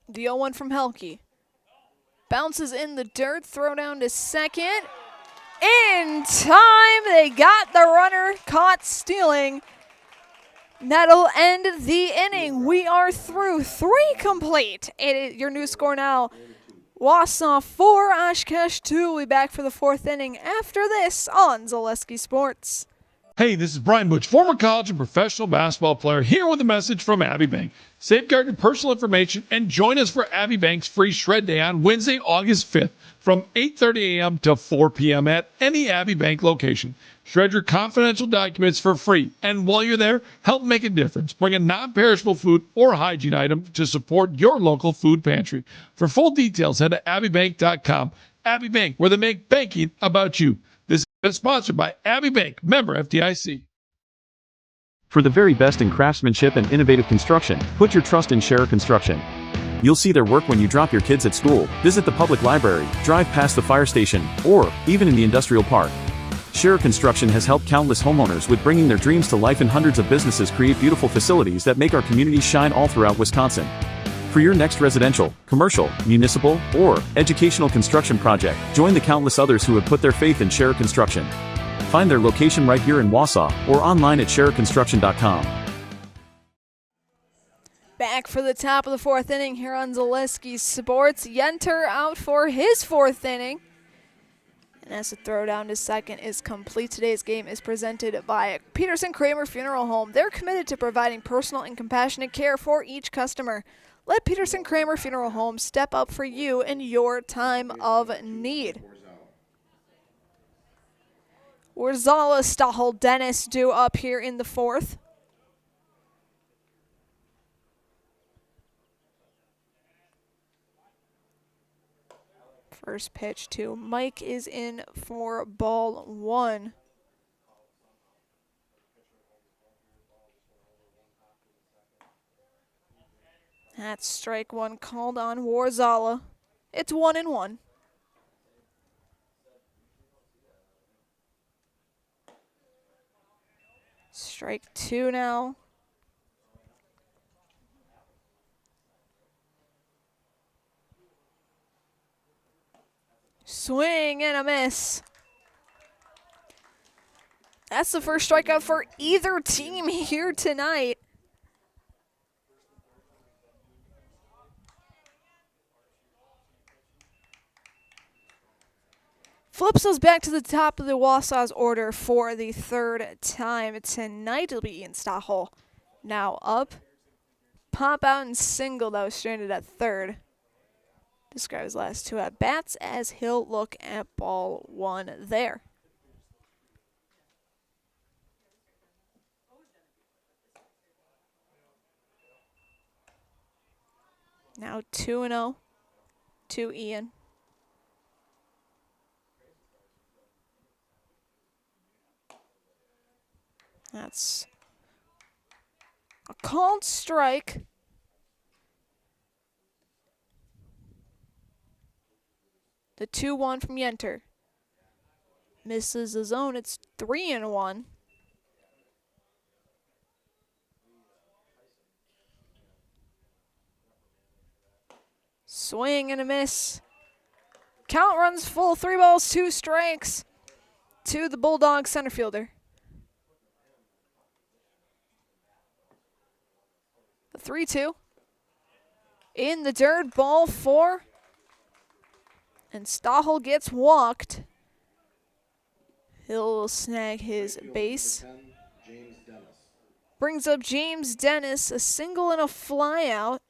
The 0-1 from Helke. Bounces in the dirt, throw down to second. In time, they got the runner caught stealing. That'll end the inning. We are through 3 complete. Your new score now, Wausau 4, Oshkosh 2. We'll be back for the 4th inning after this on Zaleski Sports. Hey, this is Brian Butch, former college and professional basketball player, here with a message from Abbey Bank. Safeguard your personal information and join us for Abbey Bank's free shred day on Wednesday, August 5th from 8:30 a.m. to 4 p.m. at any Abbey Bank location. Shred your confidential documents for free, and while you're there, help make a difference. Bring a non-perishable food or hygiene item to support your local food pantry. For full details, head to abbeybank.com. Abbey Bank, where they make banking about you. This is sponsored by Abbey Bank, member FDIC. For the very best in craftsmanship and innovative construction, put your trust in Scherer Construction. You'll see their work when you drop your kids at school, visit the public library, drive past the fire station, or even in the industrial park. Scherer Construction has helped countless homeowners with bringing their dreams to life, and hundreds of businesses create beautiful facilities that make our communities shine all throughout Wisconsin. For your next residential, commercial, municipal, or educational construction project, join the countless others who have put their faith in Scherer Construction. Find their location right here in Wausau or online at schererconstruction.com. Back for the top of the 4th inning here on Zaleski Sports. Yenter out for his 4th inning. And as the throw down to second is complete, today's game is presented by Peterson Kramer Funeral Home. They're committed to providing personal and compassionate care for each customer. Let Peterson Kramer Funeral Home step up for you in your time of need. Warzala, Stahel, Dennis due up here in the 4th. First pitch to Mike is in for ball 1. That's strike 1 called on Warzala. It's 1-1. Strike 2 now. Swing and a miss. That's the first strikeout for either team here tonight. Flips us back to the top of the Wausau's order for the third time tonight. It'll be Ian Stachel now up. Pop out and single that was stranded at third. Describe his last two at bats as he'll look at ball one there. Now 2-0 to Ian. That's a called strike. The 2-1 from Yenter. Misses the zone. It's 3-1. Swing and a miss. Count runs full. 3 balls, 2 strikes to the Bulldog center fielder. The 3-2. In the dirt, ball 4. And Stachel gets walked. He'll snag his base. Brings up James Dennis, a single and a fly out.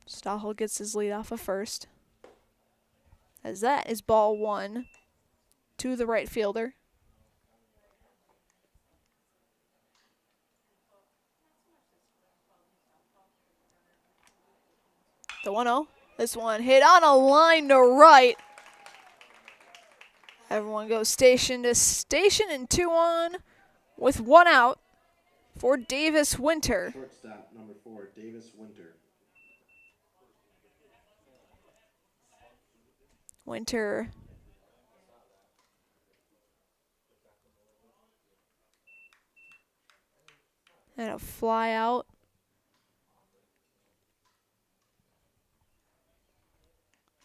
Stachel gets his lead off of first. As that is ball 1 to the right fielder. The 1-0. This one hit on a line to right. Everyone goes station to station and 2-on with 1 out for Davis Winter. Shortstop number 4, Davis Winter. Winter and a fly out.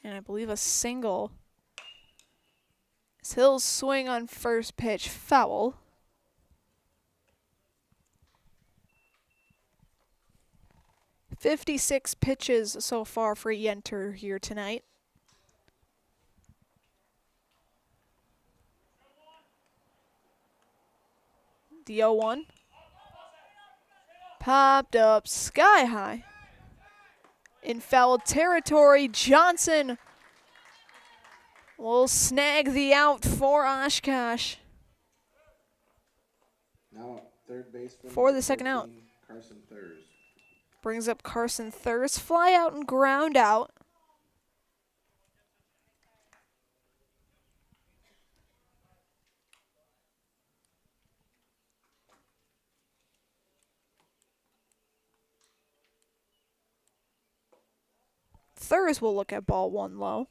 And I believe a single. Hill's swing on first pitch, foul. "56 pitches so far for Yenter here tonight. The 0-1. Popped up sky high. In foul territory, Johnson will snag the out for Oshkosh. Now third baseman for the second out. Carson Thurs. Brings up Carson Thurs. Fly out and ground out. Thurs will look at ball 1 low.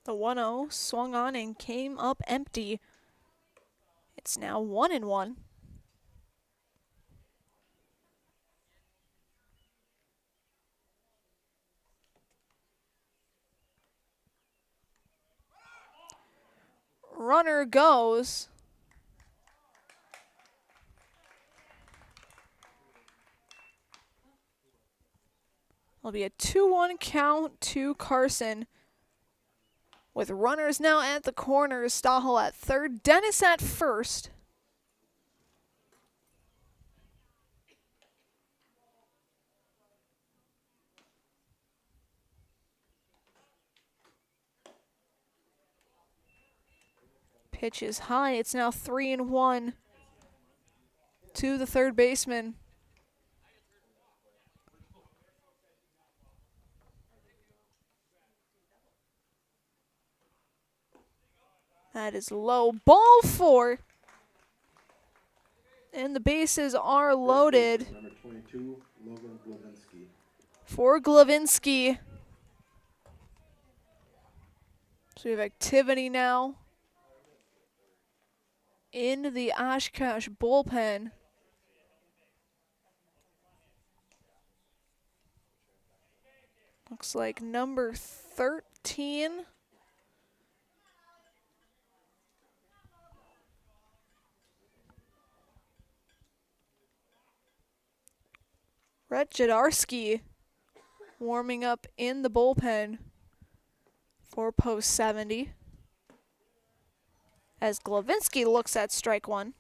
The 1-0 swung on and came up empty. It's now 1-1. Runner goes. It'll be a 2-1 count to Carson. With runners now at the corners, Stachel at third, Dennis at first. Pitch is high. It's now 3-1 to the third baseman. That is low. Ball 4. And the bases are loaded. Number 22, Logan Glavinsky. For Glavinsky. So we have activity now in the Oshkosh bullpen. Looks like number 13. Brett Jadarski warming up in the bullpen for post 70. As Glavinsky looks at strike one.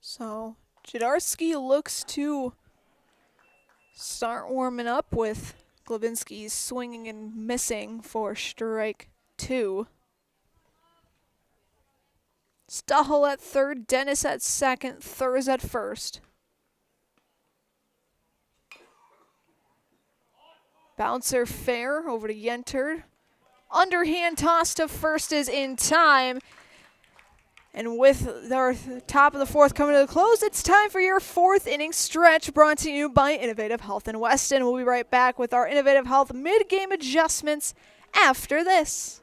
So Jadarski looks to start warming up with Glavinsky's swinging and missing for strike two. Stahel at third, Dennis at second, Thurs at first. Bouncer fair over to Yenterd. Underhand toss to first is in time. And with our top of the fourth coming to the close, it's time for your fourth inning stretch brought to you by Innovative Health in Weston. We'll be right back with our Innovative Health mid-game adjustments after this.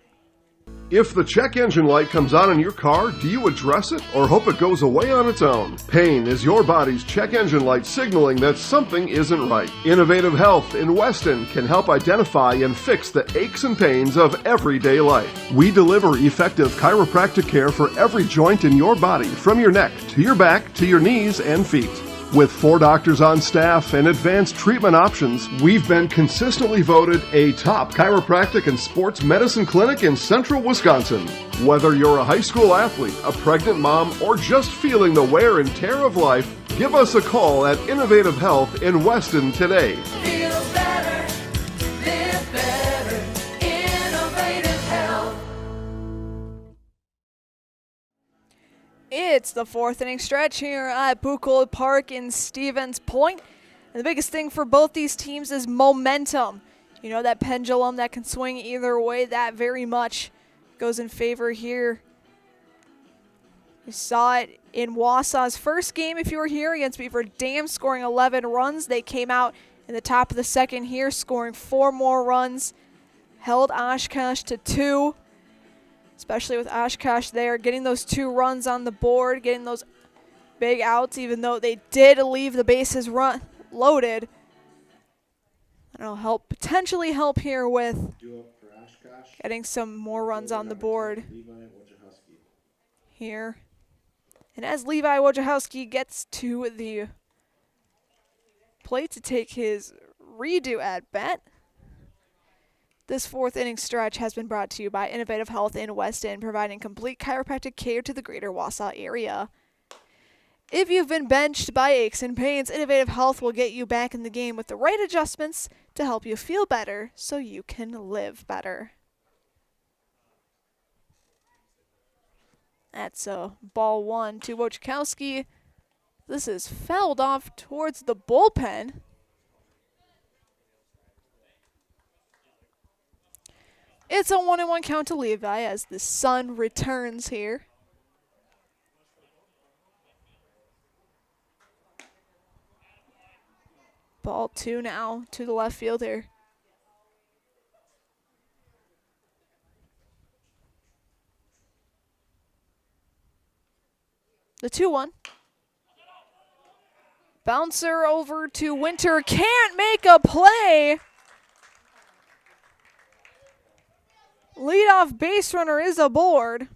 If the check engine light comes on in your car, do you address it or hope it goes away on its own? Pain is your body's check engine light signaling that something isn't right. Innovative Health in Weston can help identify and fix the aches and pains of everyday life. We deliver effective chiropractic care for every joint in your body, from your neck to your back to your knees and feet. With 4 doctors on staff and advanced treatment options, we've been consistently voted a top chiropractic and sports medicine clinic in central Wisconsin. Whether you're a high school athlete, a pregnant mom, or just feeling the wear and tear of life, give us a call at Innovative Health in Weston today. Feel better, live better, Innovative Health. It's the fourth inning stretch here at Buchholz Park in Stevens Point. And the biggest thing for both these teams is momentum. You know, that pendulum that can swing either way, that very much goes in favor here. We saw it in Wausau's first game, if you were here, against Beaver Dam, scoring 11 runs. They came out in the top of the second here, scoring 4 more runs, held Oshkosh to 2. Especially with Oshkosh there, getting those 2 runs on the board, getting those big outs, even though they did leave the bases loaded. That'll potentially help here with getting some more runs on the board here. And as Levi Wojciechowski gets to the plate to take his redo at bat, this fourth inning stretch has been brought to you by Innovative Health in Weston, providing complete chiropractic care to the greater Wausau area. If you've been benched by aches and pains, Innovative Health will get you back in the game with the right adjustments to help you feel better so you can live better. That's a ball 1 to Wojciechowski. This is fouled off towards the bullpen. It's a 1-1 count to Levi as the sun returns here. Ball 2 now to the left fielder. The 2-1. Bouncer over to Winter, can't make a play. Leadoff base runner is aboard.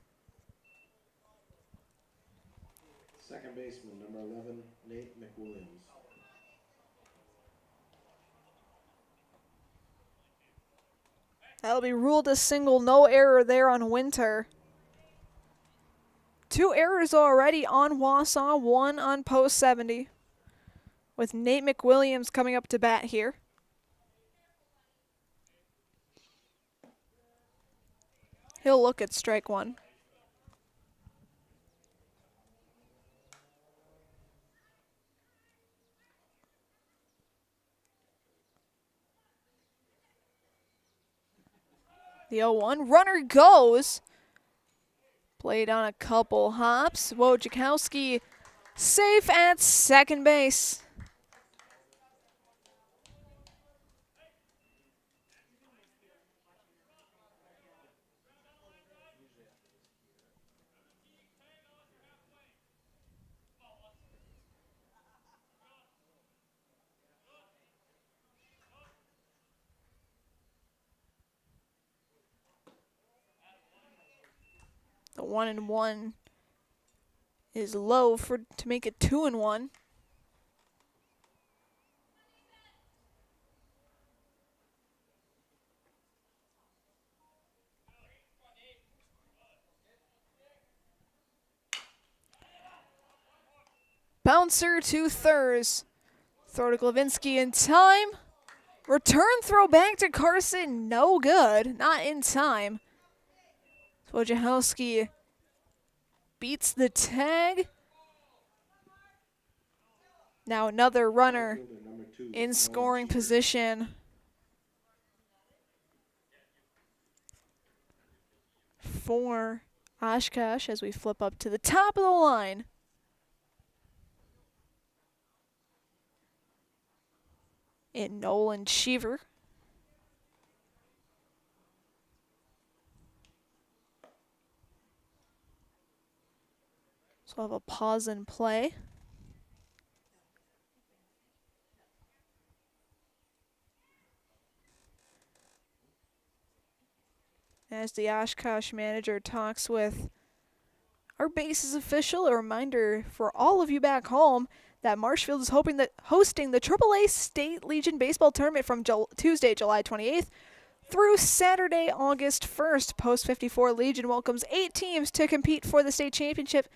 Second baseman, number 11, Nate McWilliams. That'll be ruled a single, no error there on Winter. 2 errors already on Wausau, 1 on post 70. With Nate McWilliams coming up to bat here. He'll look at strike 1. The 0-1. Runner goes. Played on a couple hops. Wojciechowski safe at second base. So 1-1 is low to make it 2-1. Bouncer to Thurs. Throw to Glavinsky in time. Return throw back to Carson. No good. Not in time. Wojciechowski beats the tag. Now another runner in scoring position for Oshkosh as we flip up to the top of the line. In Nolan Cheever. So we'll have a pause and play. As the Oshkosh manager talks with our bases official, a reminder for all of you back home that Marshfield is hosting the AAA State Legion Baseball Tournament from Tuesday, July 28th through Saturday, August 1st. Post 54 Legion welcomes 8 teams to compete for the state championship.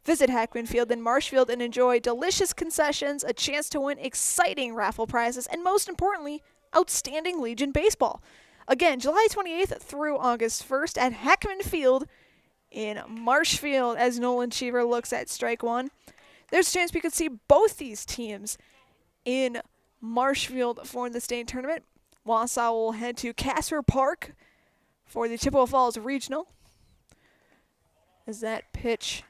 Visit Hackman Field in Marshfield and enjoy delicious concessions, a chance to win exciting raffle prizes, and most importantly, outstanding Legion baseball. Again, July 28th through August 1st at Hackman Field in Marshfield as Nolan Cheever looks at strike one. There's a chance we could see both these teams in Marshfield for the state tournament. Wausau will head to Casper Park for the Chippewa Falls Regional. As that pitch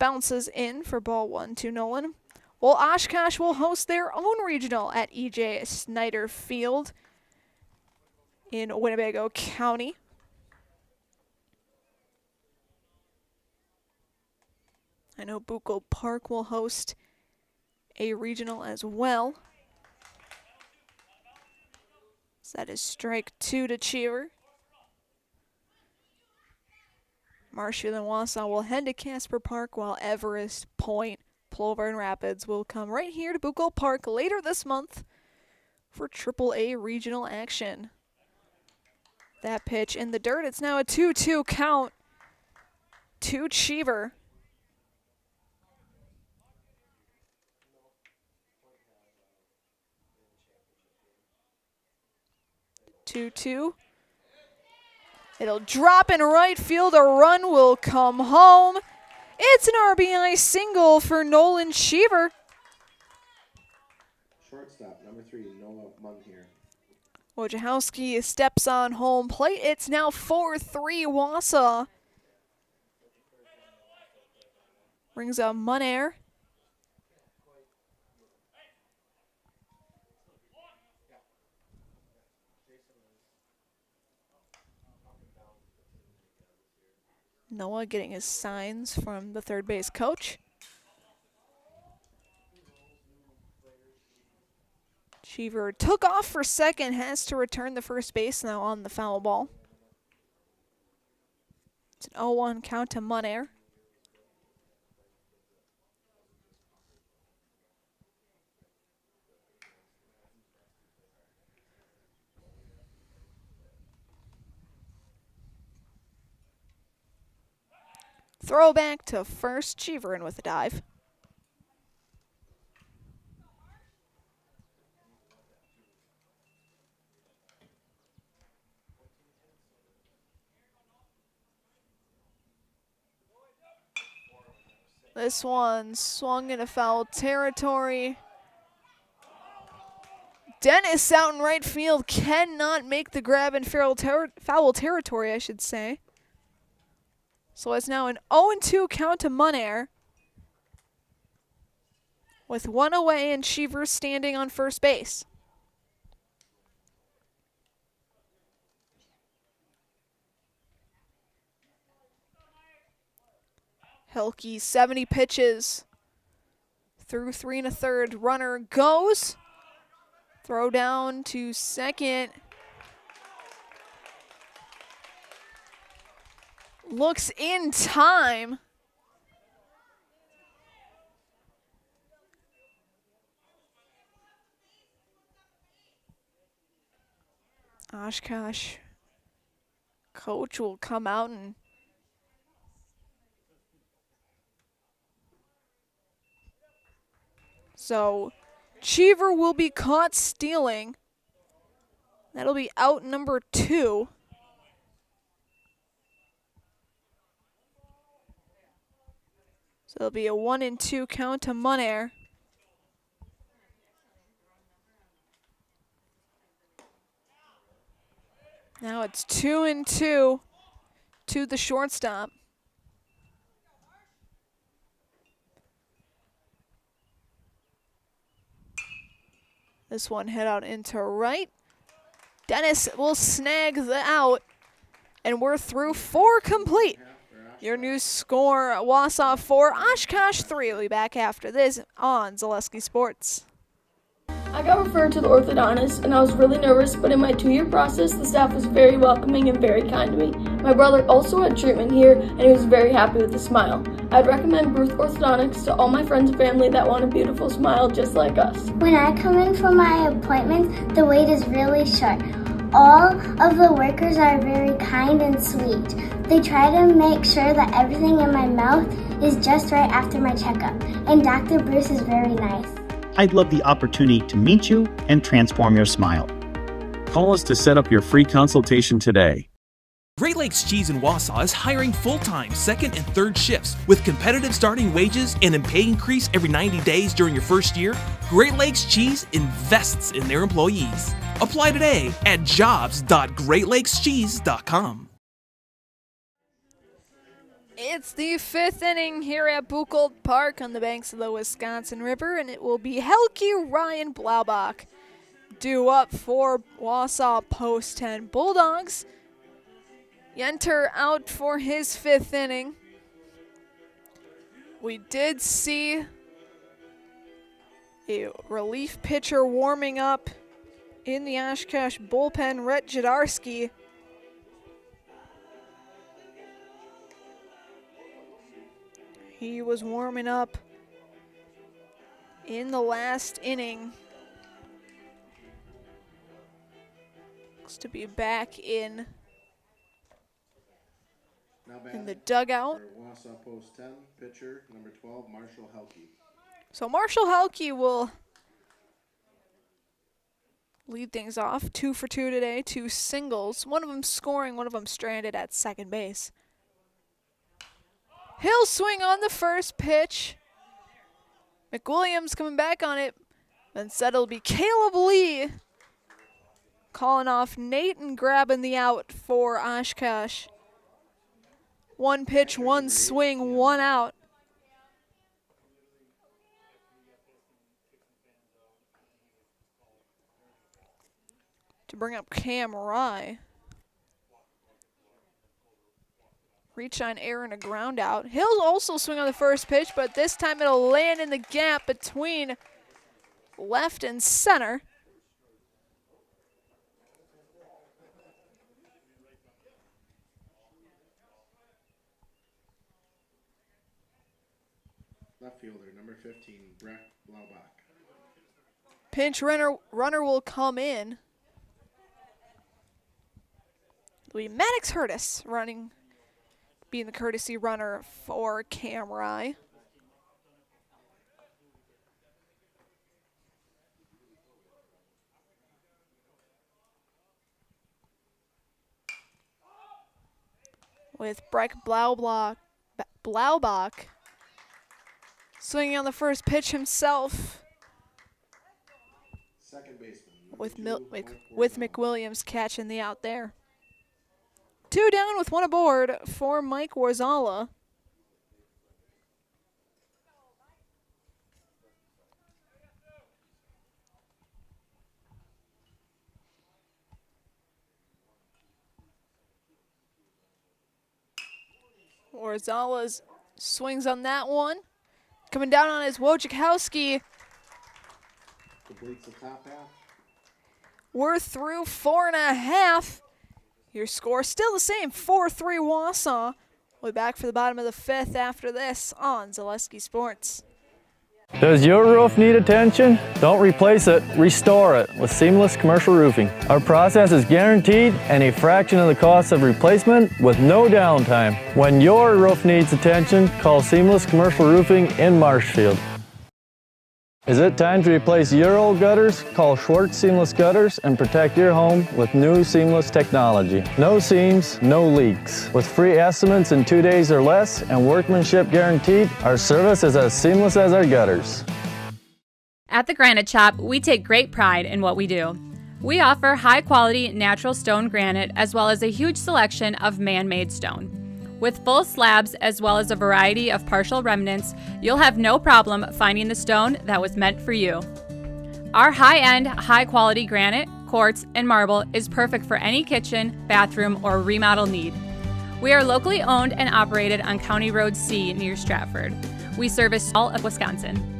bounces in for ball 1 to Nolan. Well, Oshkosh will host their own regional at E.J. Snyder Field in Winnebago County. I know Bucco Park will host a regional as well. So that is strike 2 to Cheever. Marshfield and Wausau will head to Casper Park, while Everest, Point, Plover, and Rapids will come right here to Bucco Park later this month for AAA regional action. That pitch in the dirt. It's now a 2-2 count to Cheever. 2-2. It'll drop in right field. A run will come home. It's an RBI single for Nolan Cheever. Shortstop, number 3, Noah Munhier. Wojciechowski steps on home plate. It's now 4-3 Wausau. Brings up Munair. Noah getting his signs from the third base coach. Cheever took off for second, has to return the first base now on the foul ball. It's an 0-1 count to Munair. Throw back to first, Cheever in with a dive. This one swung into foul territory. Dennis out in right field cannot make the grab in foul territory, I should say. So it's now an 0-2 count to Munair, with one away and Cheever standing on first base. Hilke, 70 pitches through 3 1/3. Runner goes. Throw down to second. looks in time. Oshkosh coach will come out and so Cheever will be caught stealing. That'll be out number 2. So it'll be a 1-2 count to Munair. Now it's 2-2 to the shortstop. This one hit out into right. Dennis will snag the out, and we're through 4 complete. Your new score, Wausau 4, Oshkosh 3. We'll be back after this on Zaleski Sports. I got referred to the orthodontist and I was really nervous, but in my 2-year process, the staff was very welcoming and very kind to me. My brother also had treatment here and he was very happy with the smile. I'd recommend Bruce Orthodontics to all my friends and family that want a beautiful smile just like us. When I come in for my appointments, the wait is really short. All of the workers are very kind and sweet. They try to make sure that everything in my mouth is just right after my checkup, and Dr. Bruce is very nice. I'd love the opportunity to meet you and transform your smile. Call us to set up your free consultation today. Great Lakes Cheese in Wausau is hiring full-time second and third shifts with competitive starting wages and a pay increase every 90 days during your first year. Great Lakes Cheese invests in their employees. Apply today at jobs.greatlakescheese.com. It's the 5th inning here at Buchholz Park on the banks of the Wisconsin River, and it will be Helke Ryan Blaubach due up for Wausau Post 10 Bulldogs. Yenter out for his 5th inning. We did see a relief pitcher warming up in the Oshkosh bullpen, Rhett Jadarski. He was warming up in the last inning. Looks to be back in the dugout. Wausau Post 10, pitcher number 12, Marshall Helke. So Marshall Helke will lead things off. 2 for 2 today, 2 singles. One of them scoring, one of them stranded at second base. He'll swing on the first pitch. McWilliams coming back on it. Instead it'll be Caleb Lee calling off Nate and grabbing the out for Oshkosh. 1 pitch, 1 swing, 1 out. To bring up Cam Rye. Reach on air and a ground out. He'll also swing on the first pitch, but this time it'll land in the gap between left and center. Left fielder, number 15, Breck Blaubach. Pinch runner will come in. It'll be Maddox Hurtis running, being the courtesy runner for Cam Rye. With Breck Blaubach swinging on the first pitch himself. Second baseman, with McWilliams catching the out there. 2 down with 1 aboard for Mike Warzala. Warzala's swings on that one. Coming down on his Wojciechowski. completes the top half. We're through 4.5. Your score still the same, 4-3 Wausau. We'll be back for the bottom of the 5th after this on Zaleski Sports. Does your roof need attention? Don't replace it, restore it with Seamless Commercial Roofing. Our process is guaranteed and a fraction of the cost of replacement with no downtime. When your roof needs attention, call Seamless Commercial Roofing in Marshfield. Is it time to replace your old gutters? Call Schwartz Seamless Gutters and protect your home with new seamless technology. No seams, no leaks. With free estimates in 2 days or less and workmanship guaranteed, our service is as seamless as our gutters. At the Granite Shop, we take great pride in what we do. We offer high-quality natural stone granite as well as a huge selection of man-made stone. With full slabs as well as a variety of partial remnants, you'll have no problem finding the stone that was meant for you. Our high-end, high-quality granite, quartz, and marble is perfect for any kitchen, bathroom, or remodel need. We are locally owned and operated on County Road C near Stratford. We service all of Wisconsin.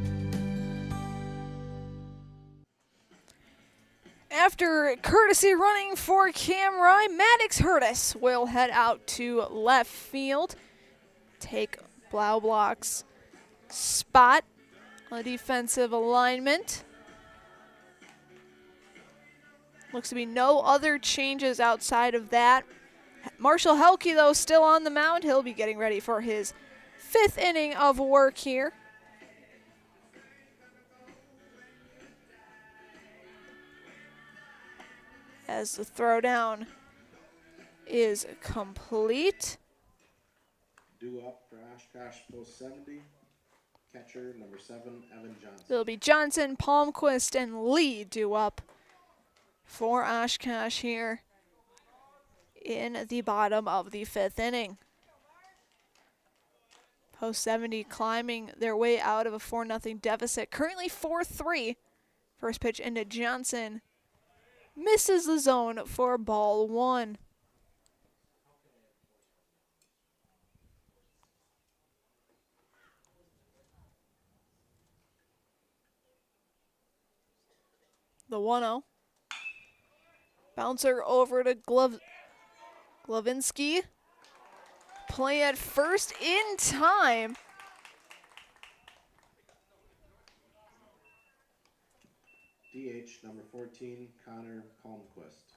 After courtesy running for Cam Rye, Maddox Hurtis will head out to left field. Take Blaublock's spot on defensive alignment. Looks to be no other changes outside of that. Marshall Helke, though, still on the mound. He'll be getting ready for his 5th inning of work here. As the throwdown is complete. Due up for Oshkosh post 70. Catcher number 7, Evan Johnson. It'll be Johnson, Palmquist, and Lee due up for Oshkosh here in the bottom of the 5th inning. Post 70 climbing their way out of a 4-0 deficit. Currently 4-3. First pitch into Johnson. Misses the zone for ball 1. The 1-0. Bouncer over to Glavinsky. Play at first in time. DH number 14, Connor Palmquist.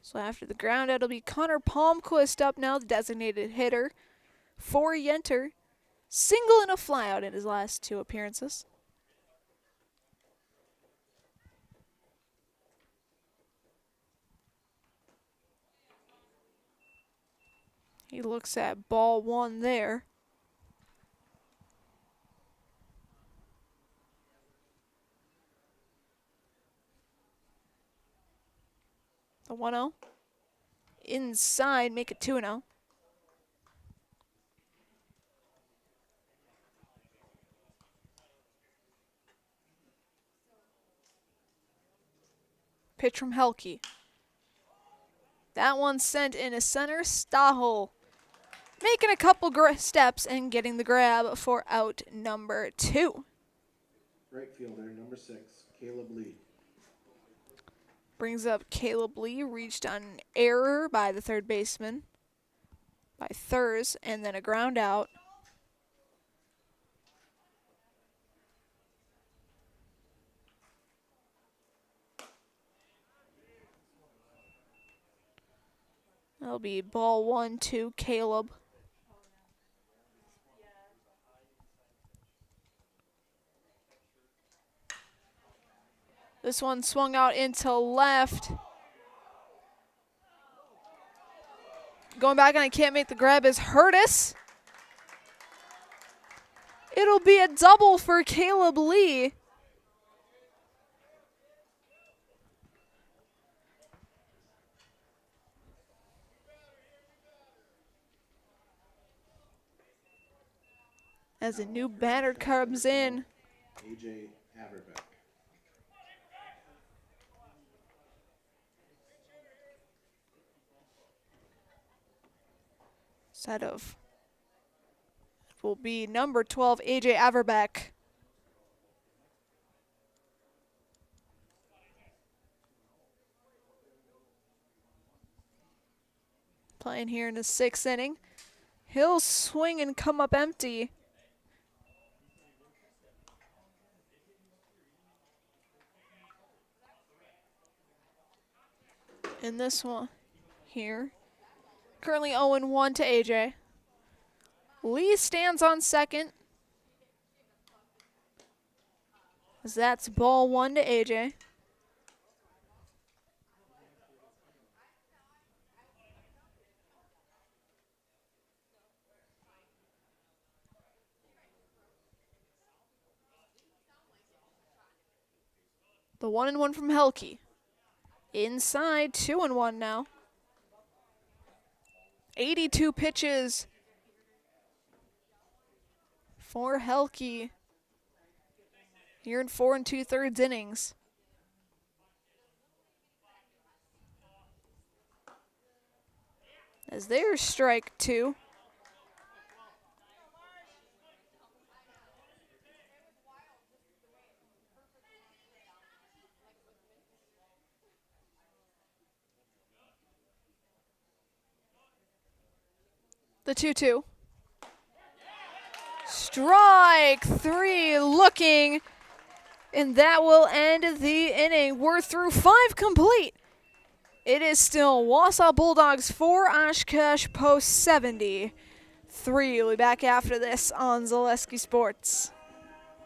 So after the ground, it'll be Connor Palmquist up now, the designated hitter for Yenter. Single and a flyout in his last 2 appearances. He looks at ball 1 there. The 1-0. Inside, make it 2-0. Pitch from Helke. That one sent in a center. Stahel making a couple steps and getting the grab for out number 2. Right fielder number 6, Caleb Lee. Brings up Caleb Lee, reached on an error by the third baseman, by Thurs, and then a ground out. That'll be ball 1 to Caleb. This one swung out into left. Going back and I can't make the grab is Hurtis. It'll be a double for Caleb Lee. As a new batter comes in. AJ Averbeck. Set of will be number 12, AJ Averbeck. Playing here in the 6th inning. He'll swing and come up empty. In this one here. Currently 0-1 to AJ. Lee stands on second. As that's ball 1 to AJ. The 1-1 from Helke. Inside, 2-1 now. 82 pitches for Helke here in 4 2/3 innings. As there's strike 2. The 2-2. Strike 3 looking, and that will end the inning. We're through 5 complete. It is still Wausau Bulldogs 4, Oshkosh Post 73. We'll be back after this on Zaleski Sports.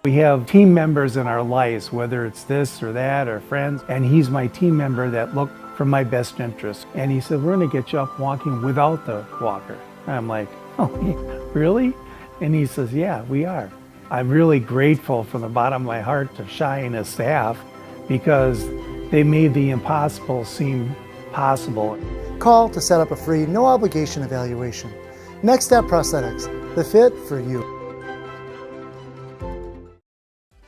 We have team members in our lives, whether it's this or that or friends, and he's my team member that looked for my best interest. And he said, we're going to get you up walking without the walker. And I'm like, oh, really? And he says, yeah, we are. I'm really grateful from the bottom of my heart to Shai and his staff because they made the impossible seem possible. Call to set up a free, no obligation evaluation. Next Step Prosthetics, the fit for you.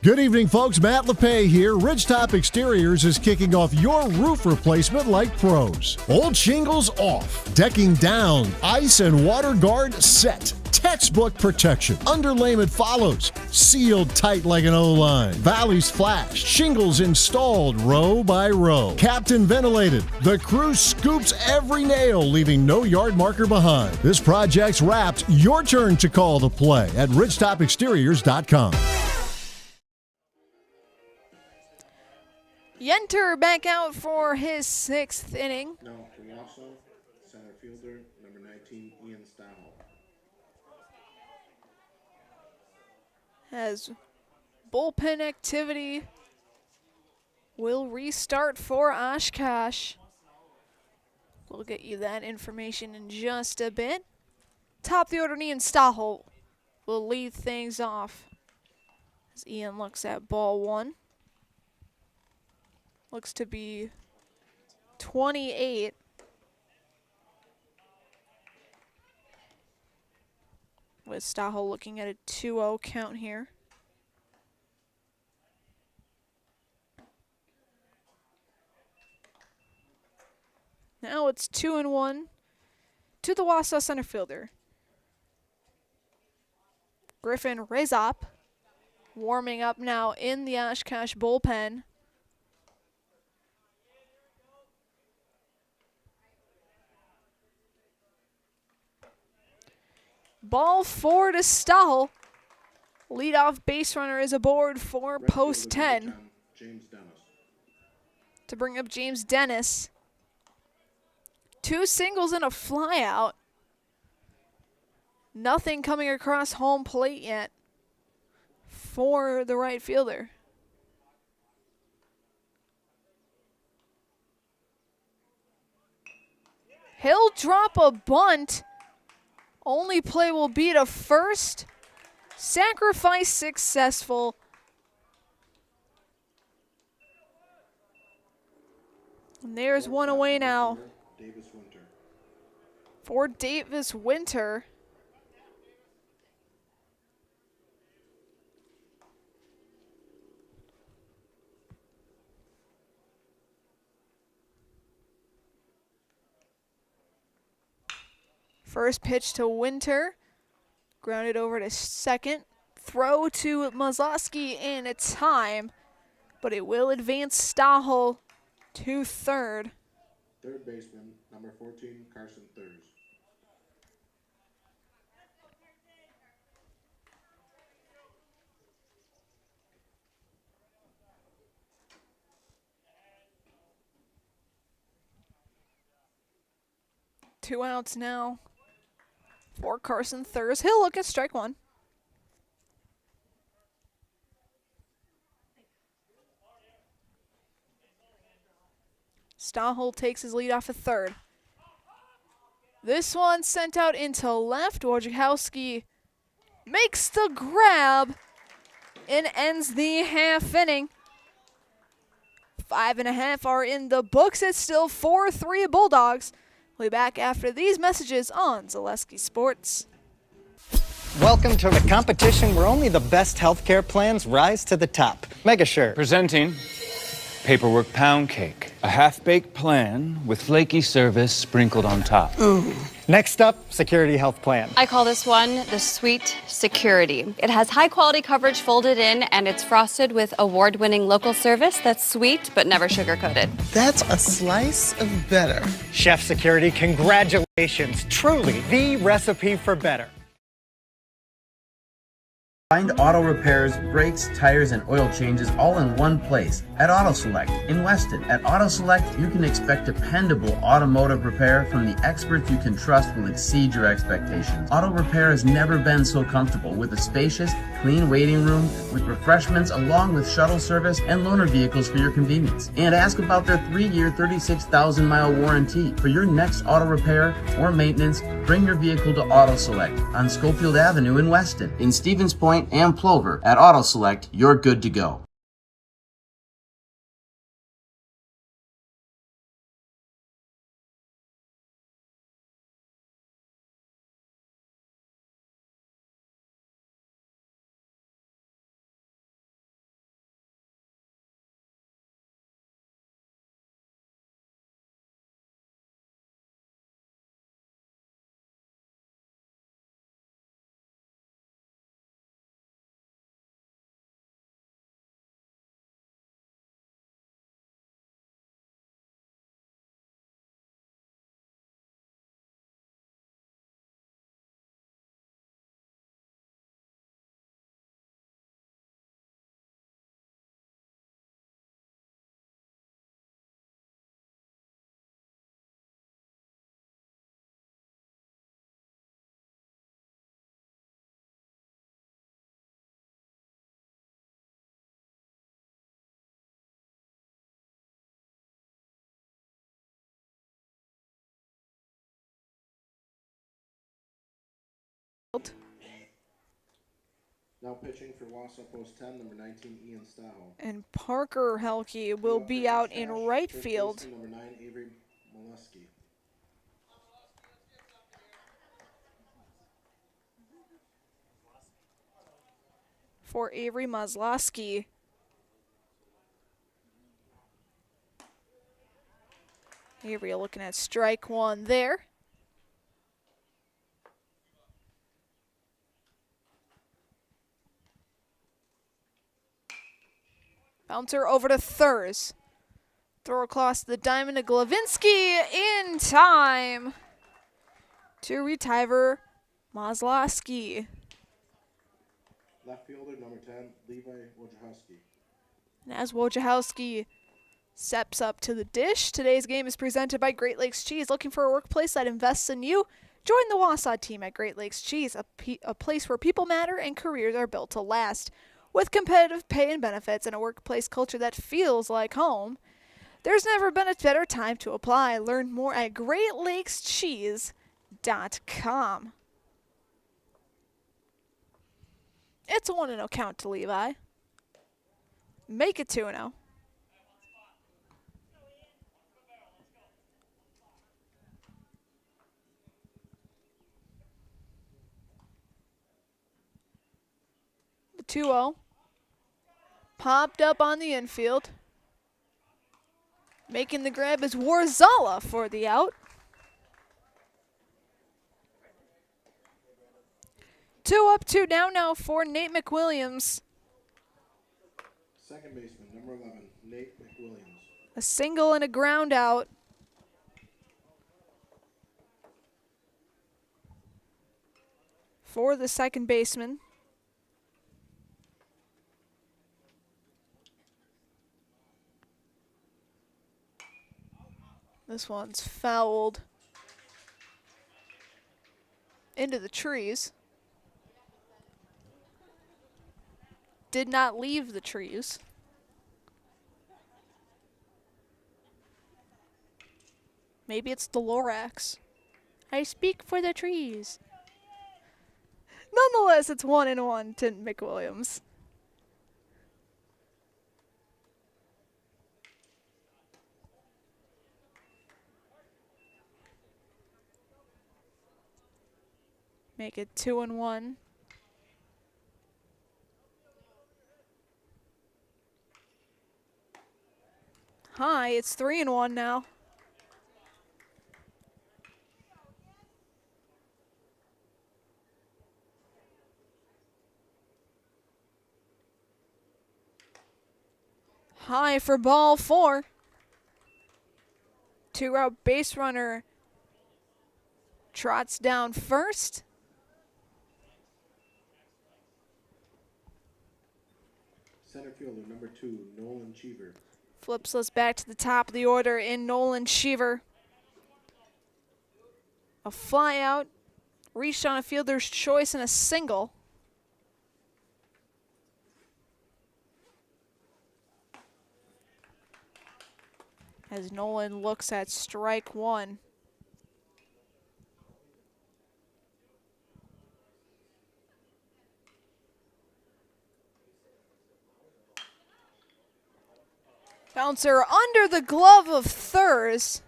Good evening, folks. Matt LePay here. Ridgetop Exteriors is kicking off your roof replacement like pros. Old shingles off, decking down, ice and water guard set. Textbook protection. Underlayment follows. Sealed tight like an O-line. Valleys flashed. Shingles installed row by row. Captain ventilated. The crew scoops every nail, leaving no yard marker behind. This project's wrapped. Your turn to call the play at ridgetopexteriors.com. Yenter back out for his 6th inning. Now to Wausau, center fielder, number 19, Ian Stahl. As bullpen activity will restart for Oshkosh. We'll get you that information in just a bit. Top of the order, Ian Stahl will lead things off as Ian looks at ball 1. Looks to be 28. With Stahl looking at a 2-0 count here. Now it's 2-1 to the Wausau center fielder. Griffin Rezop warming up now in the Oshkosh bullpen. Ball 4 to Stahl. Leadoff base runner is aboard for post 10. James Dennis. To bring up James Dennis. 2 singles and a flyout. Nothing coming across home plate yet for the right fielder. He'll drop a bunt. Only play will be to first. Sacrifice successful. And there's one away now. Davis Winter. For Davis Winter. First pitch to Winter. Grounded over to second. Throw to Mazlowski in time. But it will advance Stahl to third. Third baseman, number 14, Carson Thurs. 2 outs now for Carson Thurs. He'll look at strike one. Stahel takes his lead off at third. This one sent out into left. Wojciechowski makes the grab and ends the half inning. 5.5 are in the books. It's still 4-3 Bulldogs. We'll be back after these messages on Zaleski Sports. Welcome to the competition where only the best healthcare plans rise to the top. Megasure. Presenting Paperwork Pound Cake, a half-baked plan with flaky service sprinkled on top. Ooh. Next up, Security Health Plan. I call this one the Sweet Security. It has high-quality coverage folded in, and it's frosted with award-winning local service that's sweet but never sugar-coated. That's a slice of better. Chef Security, congratulations. Truly the recipe for better. Find auto repairs, brakes, tires, and oil changes all in one place at Auto Select in Weston. At Auto Select, you can expect dependable automotive repair from the experts you can trust will exceed your expectations. Auto repair has never been so comfortable with a spacious, clean waiting room with refreshments along with shuttle service and loaner vehicles for your convenience. And ask about their 3-year, 36,000-mile warranty. For your next auto repair or maintenance, bring your vehicle to Auto Select on Schofield Avenue in Weston. In Stevens Point and Plover, at Auto Select, you're good to go. Now pitching for Wausau Post 10, number 19, Ian Stahel. And Parker Helke will be out in right field. Number 9, Avery Molesky. For Avery Mazlowski. Avery looking at strike one there. Bouncer over to Thurs. Throw across the diamond to Glavinsky in time to retire Mazlowski. Left fielder, number 10, Levi Wojciechowski. And as Wojciechowski steps up to the dish, today's game is presented by Great Lakes Cheese. Looking for a workplace that invests in you? Join the Wausau team at Great Lakes Cheese, a place where people matter and careers are built to last. With competitive pay and benefits and a workplace culture that feels like home, there's never been a better time to apply. Learn more at GreatLakesCheese.com. It's a 1-0 count to Levi. Make it 2-0. The 2-0. Popped up on the infield. Making the grab is Warzala for the out. 2 up, 2 down now for Nate McWilliams. Second baseman, number 11, Nate McWilliams. A single and a ground out. For the second baseman. This one's fouled. into the trees. Did not leave the trees. Maybe it's the Lorax. I speak for the trees. Nonetheless, it's 1-1 to McWilliams. Make it 2-1. Hi, it's 3-1 now. High for ball 4. Two-route base runner trots down first. Center fielder number 2, Nolan Cheever. Flips us back to the top of the order in Nolan Cheever. A fly out, reached on a fielder's choice and a single. As Nolan looks at strike 1. Bouncer under the glove of Thurs.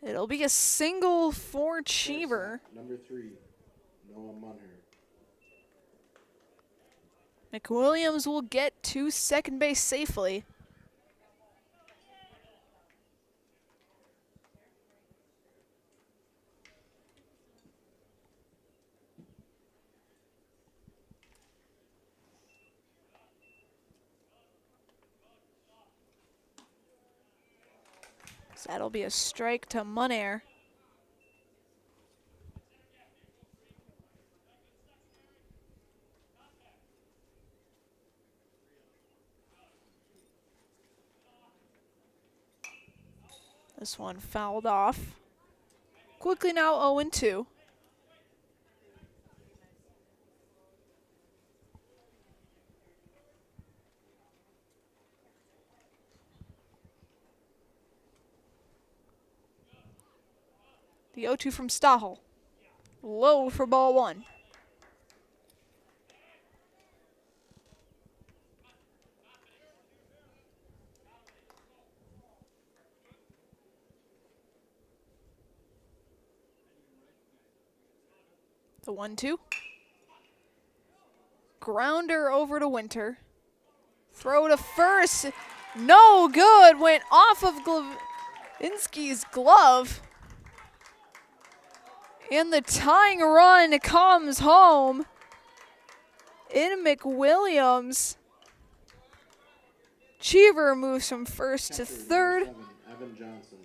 It'll be a single for Cheever. Number 3, Noah Munher. McWilliams will get to second base safely. So that'll be a strike to Munher. This one fouled off. Quickly now 0-2. The 0-2 from Stahel. Low for ball 1. The 1-2. Grounder over to Winter. Throw to first. No good. Went off of Glavinsky's glove. And the tying run comes home in McWilliams. Cheever moves from first to third. 7, Evan Johnson.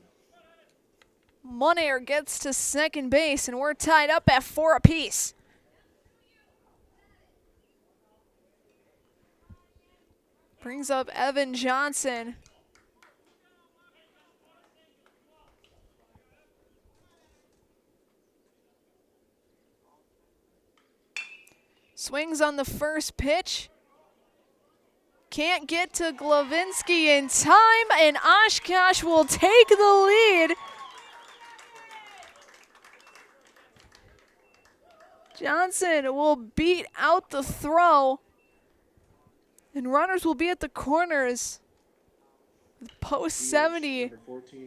Munher gets to second base, and we're tied up at 4 apiece. Brings up Evan Johnson. Swings on the first pitch. Can't get to Glavinsky in time, and Oshkosh will take the lead. Johnson will beat out the throw, and runners will be at the corners. Post 70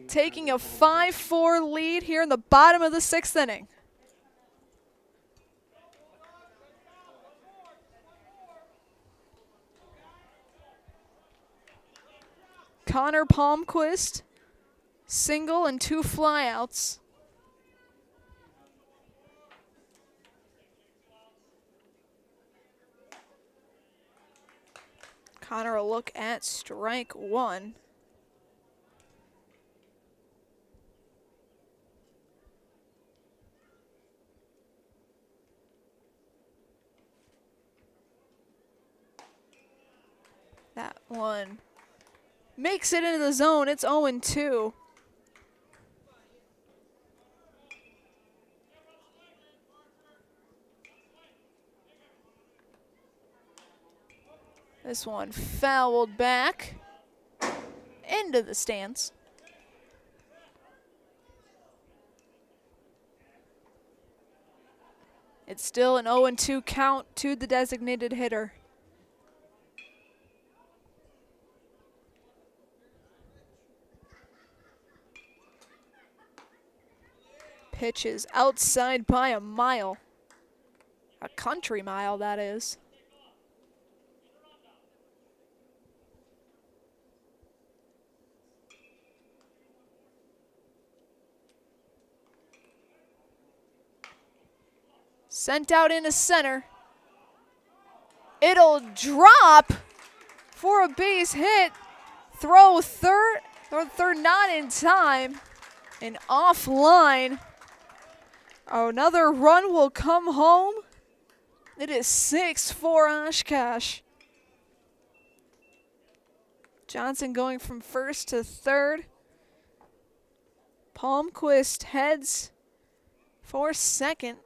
taking a 5-4 lead here in the bottom of the 6th inning. Connor Palmquist, single and 2 flyouts. Connor a look at strike 1. That one makes it into the zone. It's 0-2. This one fouled back into the stands. It's still an 0-2 count to the designated hitter. Pitch is outside by a mile. A country mile, that is. Sent out into center. It'll drop for a base hit. Throw third not in time. And offline. Another run will come home. It is 6-4 Oshkosh. Johnson going from first to third. Palmquist heads for second.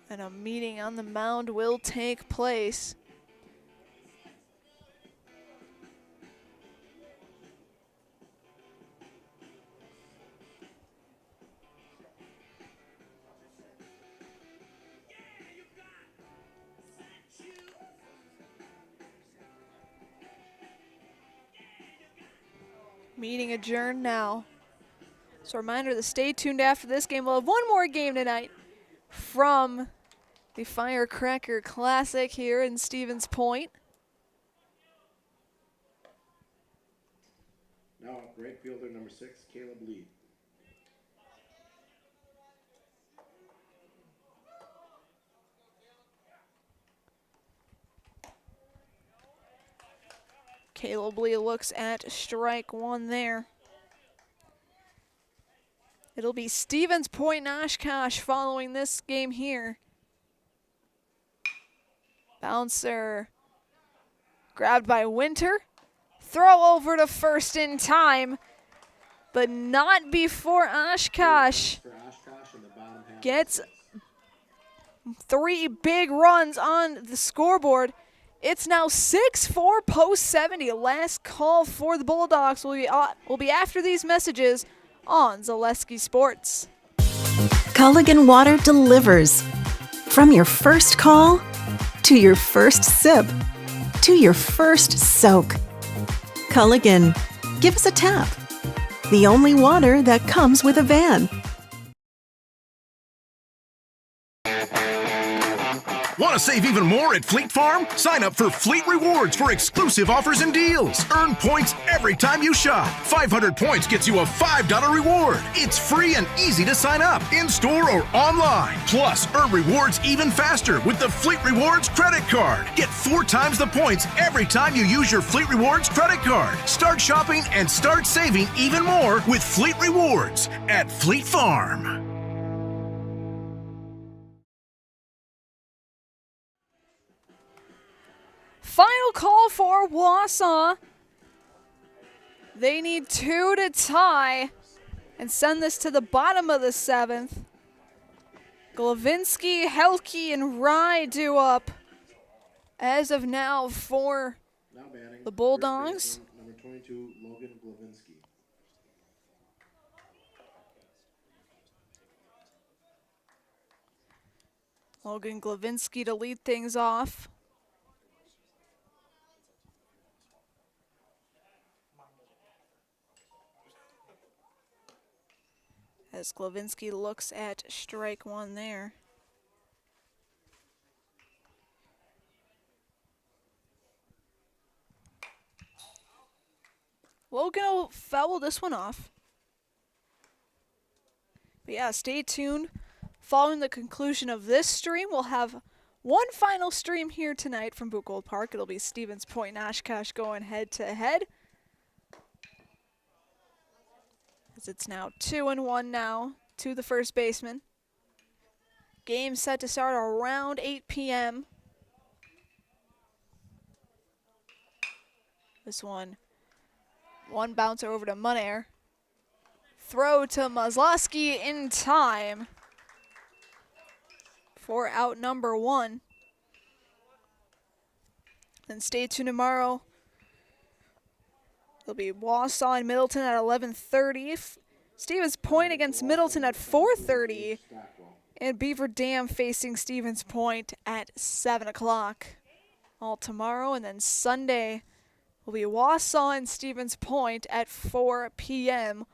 And a meeting on the mound will take place. Meeting adjourned now. So a reminder to stay tuned after this game. We'll have one more game tonight from the Firecracker Classic here in Stevens Point. Now, right fielder number 6, Caleb Lee. Caleb Lee looks at strike one there. It'll be Stevens Point and Oshkosh following this game here. Bouncer grabbed by Winter. Throw over to first in time, but not before Oshkosh gets 3 big runs on the scoreboard. It's now 6-4 post 70. Last call for the Bulldogs will be after these messages on Zaleski Sports. Culligan Water delivers. From your first call, to your first sip, to your first soak. Culligan, give us a tap. The only water that comes with a van. Want to save even more at Fleet Farm? Sign up for Fleet Rewards for exclusive offers and deals. Earn points every time you shop. 500 points gets you a $5 reward. It's free and easy to sign up, in-store or online. Plus, earn rewards even faster with the Fleet Rewards credit card. Get 4 times the points every time you use your Fleet Rewards credit card. Start shopping and start saving even more with Fleet Rewards at Fleet Farm. Final call for Wausau. They need 2 to tie and send this to the bottom of the 7th. Glavinsky, Helke, and Rye due up as of now for the Bulldogs. Number 22, Logan Glavinsky. Logan Glavinsky to lead things off. As Glavinsky looks at strike one there. Logan will foul this one off. But yeah, stay tuned. Following the conclusion of this stream, we'll have one final stream here tonight from Buchholz Park. It'll be Stevens Point and Oshkosh going head to head. As it's now 2-1 now to the first baseman. Game set to start around 8 p.m. This one bouncer over to Munair. throw to Mazlowski in time for out number 1. Then stay tuned tomorrow. It'll be Wausau and Middleton at 11:30. Stevens Point against Middleton at 4:30. And Beaver Dam facing Stevens Point at 7 o'clock. All tomorrow. And then Sunday will be Wausau and Stevens Point at 4 p.m.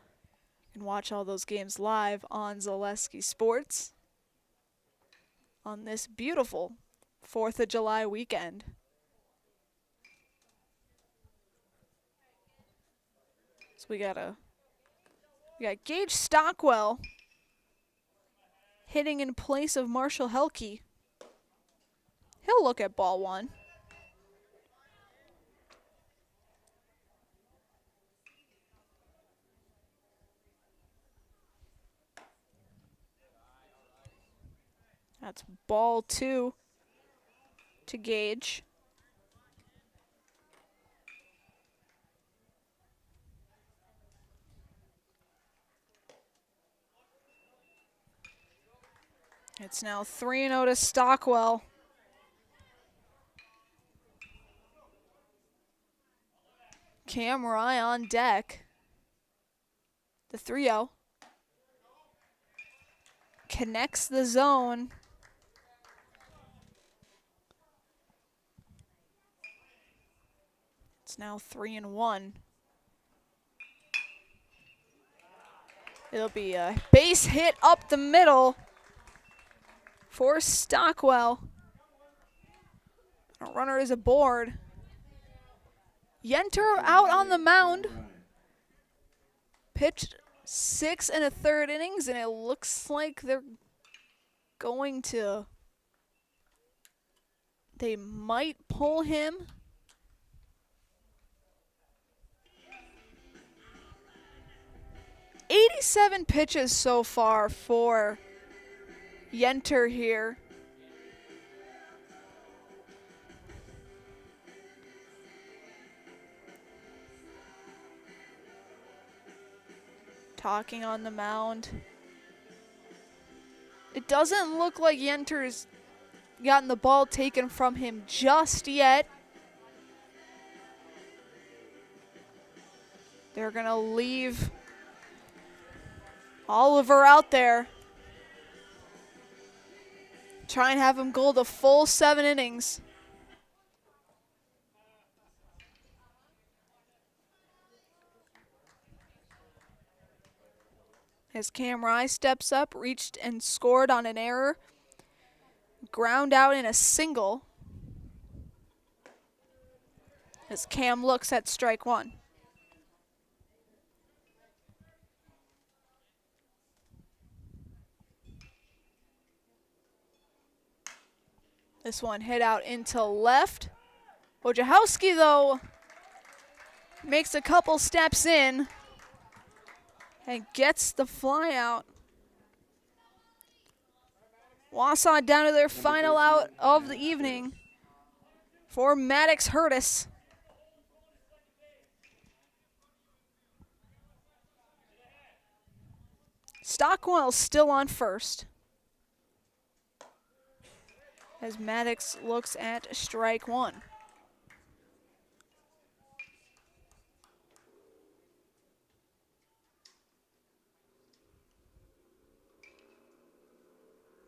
You can watch all those games live on Zaleski Sports on this beautiful 4th of July weekend. So we got Gage Stockwell hitting in place of Marshall Helke. He'll look at ball 1. That's ball 2 to Gage. It's now 3-0 to Stockwell. Cam Rye on deck. The 3-0. Connects the zone. It's now 3-1. It'll be a base hit up the middle for Stockwell. A runner is aboard. Yenter out on the mound. Pitched 6 1/3 innings, and it looks like they might pull him. "87 pitches so far for Yenter here. Talking on the mound. It doesn't look like Yenter's gotten the ball taken from him just yet. They're going to leave Oliver out there. Try and have him go the full 7 innings. As Cam Rye steps up, reached and scored on an error. Ground out in a single. As Cam looks at strike 1. This one hit out into left. Wojciechowski, though, makes a couple steps in and gets the fly out. Wausau down to their final out of the evening for Maddox Hurtis. Stockwell still on first, as Maddox looks at strike 1.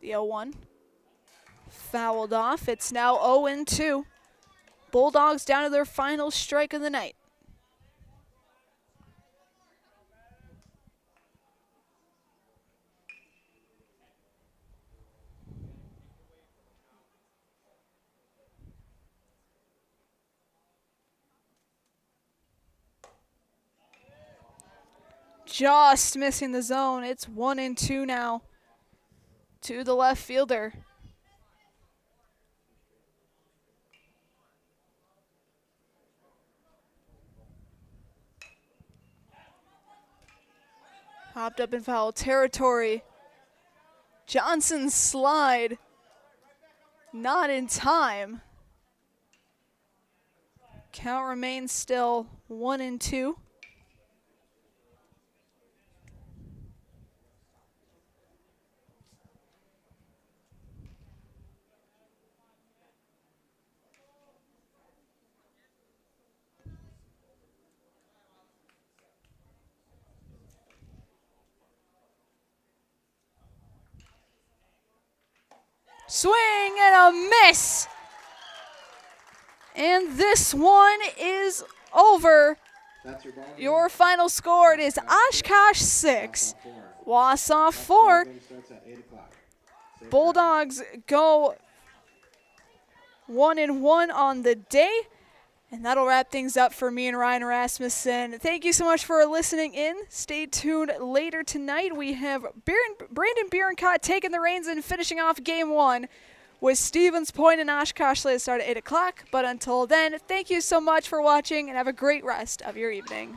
The 0-1 fouled off. It's now 0-2. Bulldogs down to their final strike of the night. Just missing the zone. It's 1-2 now to the left fielder. Hopped up in foul territory. Johnson's slide. Not in time. Count remains still 1-2. Swing and a miss. And this one is over. Your final score is Oshkosh 6, Wausau 4. Bulldogs go 1-1 on the day. And that'll wrap things up for me and Ryan Rasmussen. Thank you so much for listening in. Stay tuned later tonight. We have Brandon Bierencott taking the reins and finishing off Game 1 with Stevens Point and Oshkosh slated to start at 8 o'clock. But until then, thank you so much for watching and have a great rest of your evening.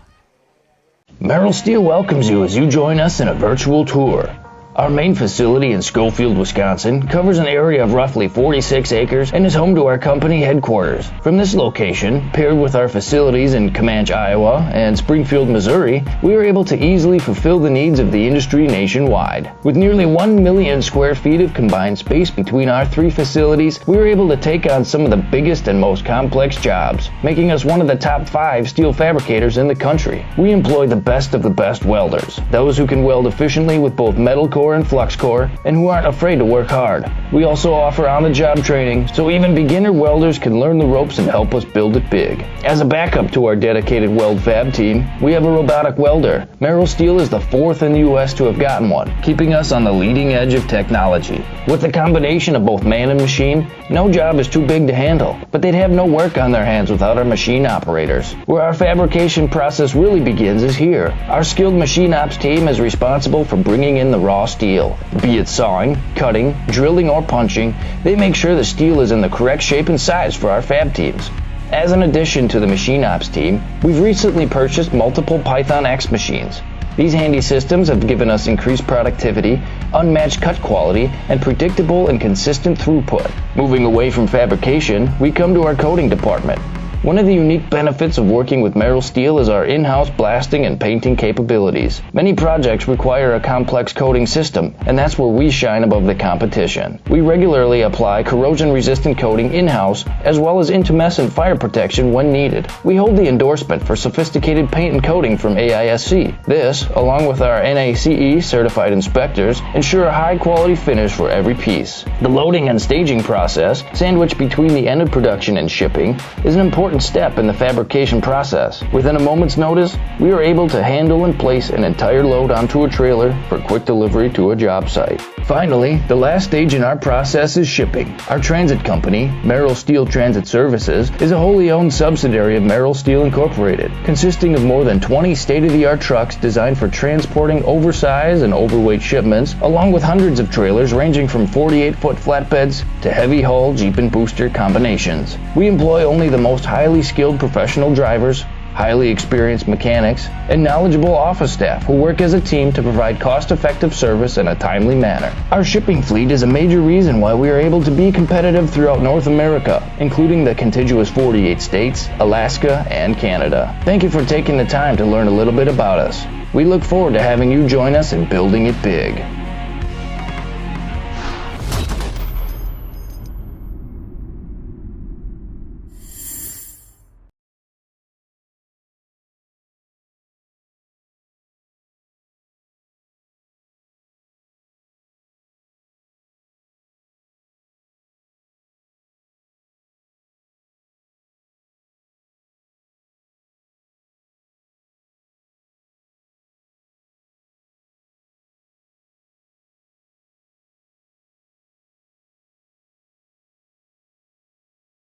Merrill Steel welcomes you as you join us in a virtual tour. Our main facility in Schofield, Wisconsin covers an area of roughly 46 acres and is home to our company headquarters. From this location, paired with our facilities in Comanche, Iowa and Springfield, Missouri, we are able to easily fulfill the needs of the industry nationwide. With nearly 1 million square feet of combined space between our 3 facilities, we are able to take on some of the biggest and most complex jobs, making us one of the top 5 steel fabricators in the country. We employ the best of the best welders, those who can weld efficiently with both metal core and flux core, and who aren't afraid to work hard. We also offer on-the-job training, so even beginner welders can learn the ropes and help us build it big. As a backup to our dedicated weld fab team, we have a robotic welder. Merrill Steel is the 4th in the U.S. to have gotten one, keeping us on the leading edge of technology. With the combination of both man and machine, no job is too big to handle, but they'd have no work on their hands without our machine operators. Where our fabrication process really begins is here. Our skilled machine ops team is responsible for bringing in the raw steel. Be it sawing, cutting, drilling, or punching, they make sure the steel is in the correct shape and size for our fab teams. As an addition to the machine ops team, we've recently purchased multiple Python X machines. These handy systems have given us increased productivity, unmatched cut quality, and predictable and consistent throughput. Moving away from fabrication, we come to our coating department. One of the unique benefits of working with Merrill Steel is our in-house blasting and painting capabilities. Many projects require a complex coating system, and that's where we shine above the competition. We regularly apply corrosion-resistant coating in-house, as well as intumescent fire protection when needed. We hold the endorsement for sophisticated paint and coating from AISC. This, along with our NACE certified inspectors, ensure a high-quality finish for every piece. The loading and staging process, sandwiched between the end of production and shipping, is an important step in the fabrication process. Within a moment's notice, we are able to handle and place an entire load onto a trailer for quick delivery to a job site. Finally, the last stage in our process is shipping. Our transit company, Merrill Steel Transit Services, is a wholly owned subsidiary of Merrill Steel Incorporated, consisting of more than 20 state-of-the-art trucks designed for transporting oversized and overweight shipments, along with hundreds of trailers ranging from 48-foot flatbeds to heavy-haul Jeep and booster combinations. We employ only the most highly skilled professional drivers, highly experienced mechanics, and knowledgeable office staff who work as a team to provide cost-effective service in a timely manner. Our shipping fleet is a major reason why we are able to be competitive throughout North America, including the contiguous 48 states, Alaska, and Canada. Thank you for taking the time to learn a little bit about us. We look forward to having you join us in building it big.